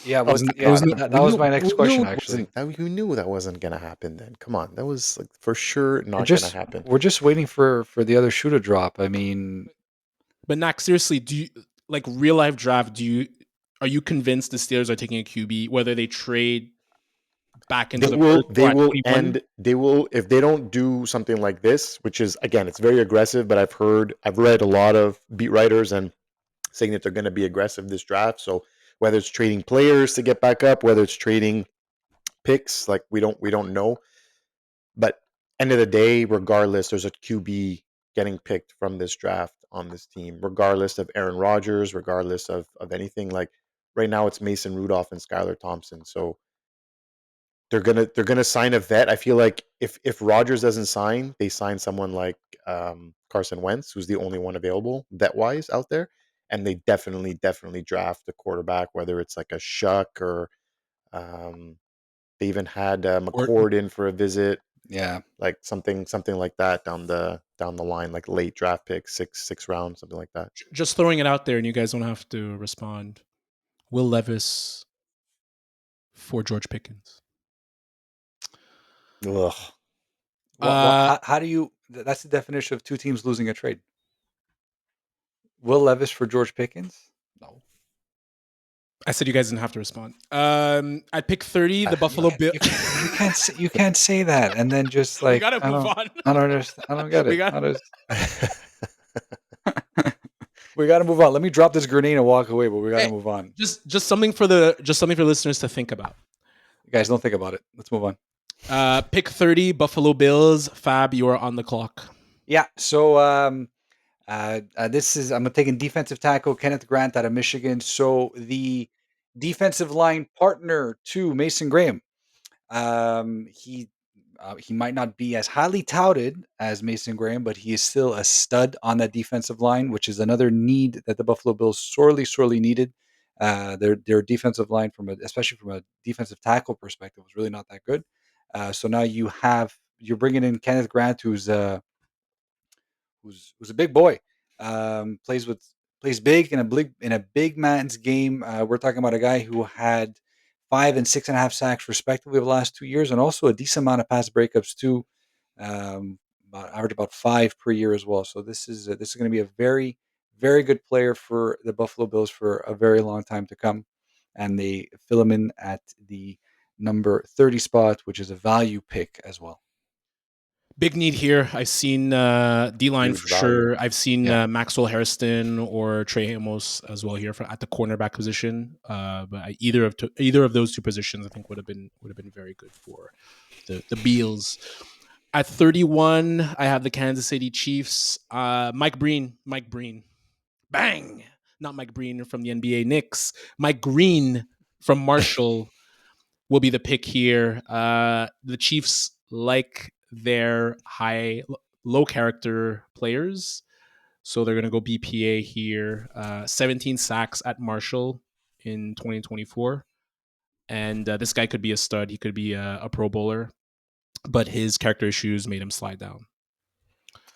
that was my next question. Actually, you knew that wasn't gonna happen. Then come on, that was like for sure not gonna happen. We're just waiting for the other shoe to drop. I mean, but Nacc, seriously, do you like real life draft, are you convinced the Steelers are taking a QB, whether they trade back into They the will, first or at 21? they will, if they don't do something like this, which is, again, it's very aggressive, but I've read a lot of beat writers and saying that they're going to be aggressive this draft. So whether it's trading players to get back up, whether it's trading picks, like we don't know. But end of the day, regardless, there's a QB getting picked from this draft on this team, regardless of Aaron Rodgers, regardless of anything. Like right now, it's Mason Rudolph and Skylar Thompson. So they're gonna sign a vet. I feel like if Rodgers doesn't sign, they sign someone like Carson Wentz, who's the only one available vet wise out there, and they definitely draft a quarterback, whether it's like a Shuck or um, they even had Or McCord in for a visit, Yeah. like something like that down the line, like late draft pick, six rounds, something like that. just throwing it out there, and you guys don't have to respond. Will Levis for George Pickens? Ugh. How do you? That's the definition of two teams losing a trade. Will Levis for George Pickens? No. I said you guys didn't have to respond. At pick 30, the Buffalo Bills. You can't say that and then just like we gotta move on. I don't understand. I don't get We it. got- We got to move on. Let me drop this grenade and walk away, but we got to move on. Just something for the listeners to think about. You guys, don't think about it. Let's move on. Pick 30, Buffalo Bills. Fab, you are on the clock. Yeah. So this is I'm taking defensive tackle Kenneth Grant out of Michigan. So the defensive line partner to Mason Graham. He might not be as highly touted as Mason Graham, but he is still a stud on that defensive line, which is another need that the Buffalo Bills sorely needed. Their defensive line, especially from a defensive tackle perspective, was really not that good. So now you're bringing in Kenneth Grant, who's a big boy, plays big in a big man's game. We're talking about a guy who had 5 and 6.5 sacks respectively over the last 2 years, and also a decent amount of pass breakups too. Average about 5 per year as well. So this is going to be a very, very good player for the Buffalo Bills for a very long time to come, and they fill him in at the number 30 spot, which is a value pick as well. Big need here. I've seen D-line for sure. I've seen Maxwell Hairston or Trey Amos as well here at the cornerback position. But either of those two positions, I think would have been very good for the Beals. At 31, I have the Kansas City Chiefs. Mike Breen, bang! Not Mike Breen from the NBA Knicks. Mike Green from Marshall will be the pick here. The Chiefs like their low character players, so they're going to go BPA here. 17 sacks at Marshall in 2024, and this guy could be a stud. He could be a Pro Bowler, but his character issues made him slide down.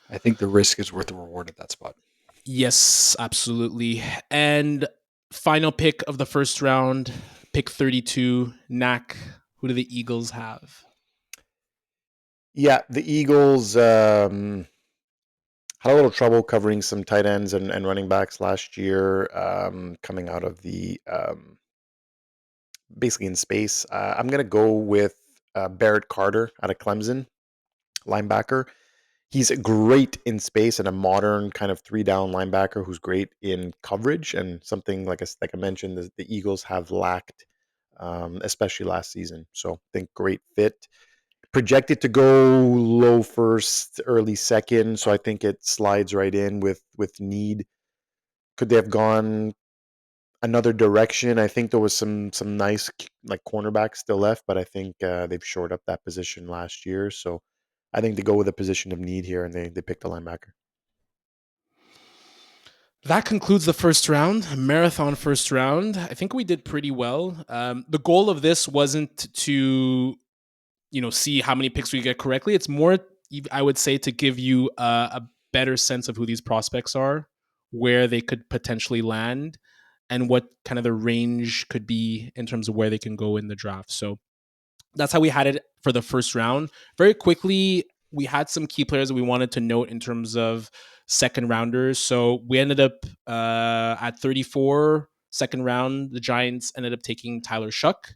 I think the risk is worth the reward at that spot. Yes, absolutely. And final pick of the first round, pick 32, Nacc. Who do the Eagles have? Yeah, the Eagles had a little trouble covering some tight ends and running backs last year, coming out of the basically in space. I'm going to go with Barrett Carter out of Clemson, linebacker. He's great in space and a modern kind of 3-down linebacker who's great in coverage, and something like I mentioned, the Eagles have lacked, especially last season. So I think great fit. Projected to go low first, early second, so I think it slides right in with need. Could they have gone another direction? I think there was some nice like cornerbacks still left, but I think they've shored up that position last year. So I think they go with a position of need here, and they picked a linebacker. That concludes the first round, marathon first round. I think we did pretty well. The goal of this wasn't to see how many picks we get correctly. It's more, I would say, to give you a better sense of who these prospects are, where they could potentially land, and what kind of the range could be in terms of where they can go in the draft. So that's how we had it for the first round. Very quickly, we had some key players that we wanted to note in terms of second rounders. So we ended up at 34, second round. The Giants ended up taking Tyler Shuck.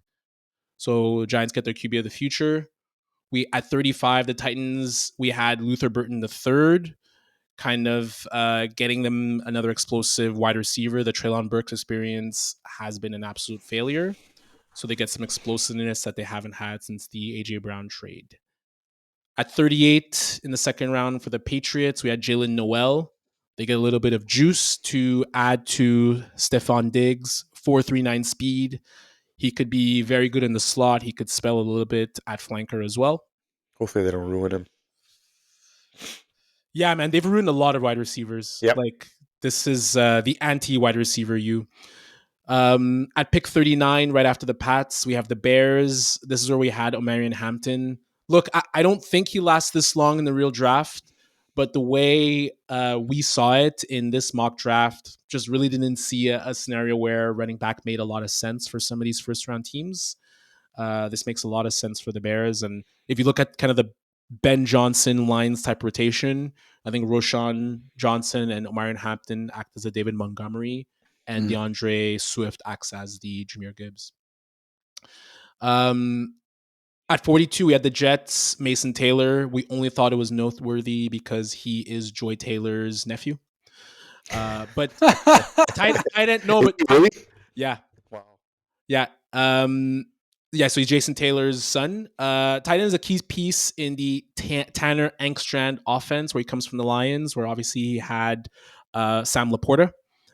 So Giants get their QB of the future. We at 35, the Titans, we had Luther Burton III, kind of getting them another explosive wide receiver. The Treylon Burks experience has been an absolute failure. So they get some explosiveness that they haven't had since the AJ Brown trade. At 38 in the second round for the Patriots, we had Jalen Noel. They get a little bit of juice to add to Stephon Diggs, 4.39 speed. He could be very good in the slot. He could spell a little bit at flanker as well. Hopefully they don't ruin him. Yeah, man, they've ruined a lot of wide receivers. Yep. Like, this is the anti-wide receiver you. At pick 39, right after the Pats, we have the Bears. This is where we had Omarion Hampton. Look, I don't think he lasts this long in the real draft, but the way we saw it in this mock draft, just really didn't see a scenario where running back made a lot of sense for some of these first-round teams. This makes a lot of sense for the Bears. And if you look at kind of the Ben Johnson lines type rotation, I think Roshan Johnson and Omarion Hampton act as a David Montgomery, and DeAndre Swift acts as the Jahmyr Gibbs. At 42, we had the Jets, Mason Taylor. We only thought it was noteworthy because he is Joy Taylor's nephew. But tight end, no, but really? Yeah. Wow. Yeah. Yeah, so he's Jason Taylor's son. Tight end is a key piece in the Tanner Engstrand offense, where he comes from the Lions, where obviously he had Sam Laporta,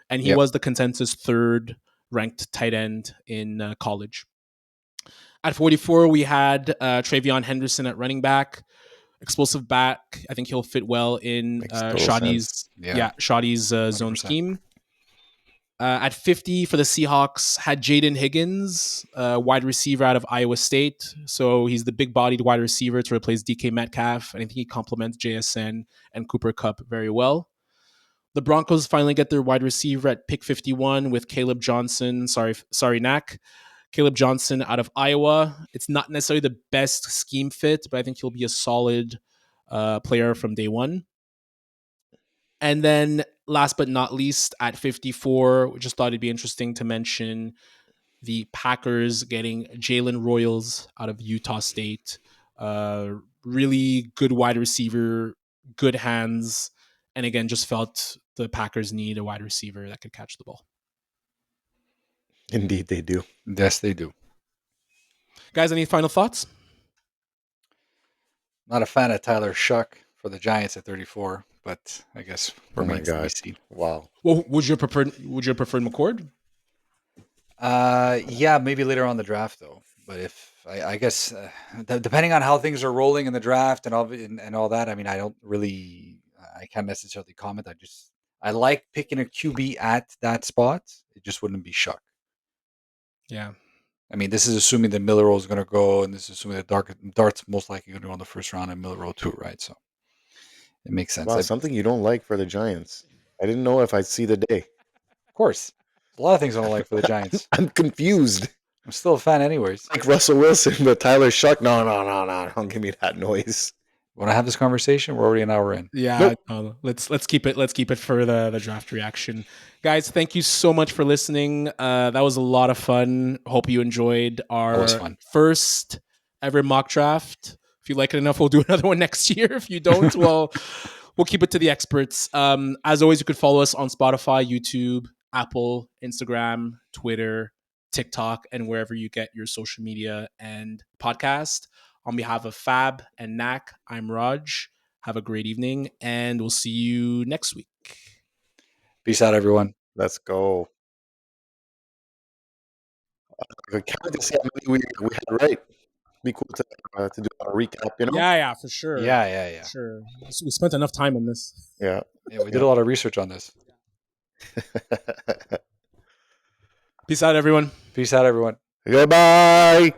and he was the consensus third ranked tight end in college. At 44, we had Travion Henderson at running back, explosive back. I think he'll fit well in Shoddy's zone scheme. At 50 for the Seahawks, had Jaden Higgins, wide receiver out of Iowa State. So he's the big-bodied wide receiver to replace DK Metcalf. And I think he complements JSN and Cooper Kupp very well. The Broncos finally get their wide receiver at pick 51 with Caleb Johnson. Sorry, Nacc. Caleb Johnson out of Iowa. It's not necessarily the best scheme fit, but I think he'll be a solid player from day one. And then last but not least, at 54, we just thought it'd be interesting to mention the Packers getting Jalen Royals out of Utah State. Really good wide receiver, good hands. And again, just felt the Packers need a wide receiver that could catch the ball. Indeed, they do. Yes, they do. Guys, any final thoughts? Not a fan of Tyler Shuck for the Giants at 34, but I guess remains to be seen. Wow. Well, would you prefer McCord? Yeah, maybe later on in the draft though. But if I guess depending on how things are rolling in the draft and all that, I mean, I can't necessarily comment. I like picking a QB at that spot. It just wouldn't be Shuck. Yeah. I mean, this is assuming that Milroe is going to go, and this is assuming that Dart's most likely going to go in the first round, and Milroe too, right? So it makes sense. Wow, something you don't like for the Giants. I didn't know if I'd see the day. Of course. A lot of things I don't like for the Giants. I'm confused. I'm still a fan anyways. Like Russell Wilson, but Tyler Shuck, no. Don't give me that noise. When I have this conversation, we're already an hour in. Yeah, nope. Let's keep it for the draft reaction. Guys, thank you so much for listening. That was a lot of fun. Hope you enjoyed our first ever mock draft. If you like it enough, we'll do another one next year. If you don't, well, we'll keep it to the experts. As always, you could follow us on Spotify, YouTube, Apple, Instagram, Twitter, TikTok, and wherever you get your social media and podcast. On behalf of Fab and Nacc, I'm Raj. Have a great evening, and we'll see you next week. Peace out, everyone. Let's go. I can't just see how many we had right. Be cool to do a recap, you know? Yeah, for sure. Yeah. For sure. We spent enough time on this. Yeah, we did a lot of research on this. Peace out, everyone. Peace out, everyone. Goodbye.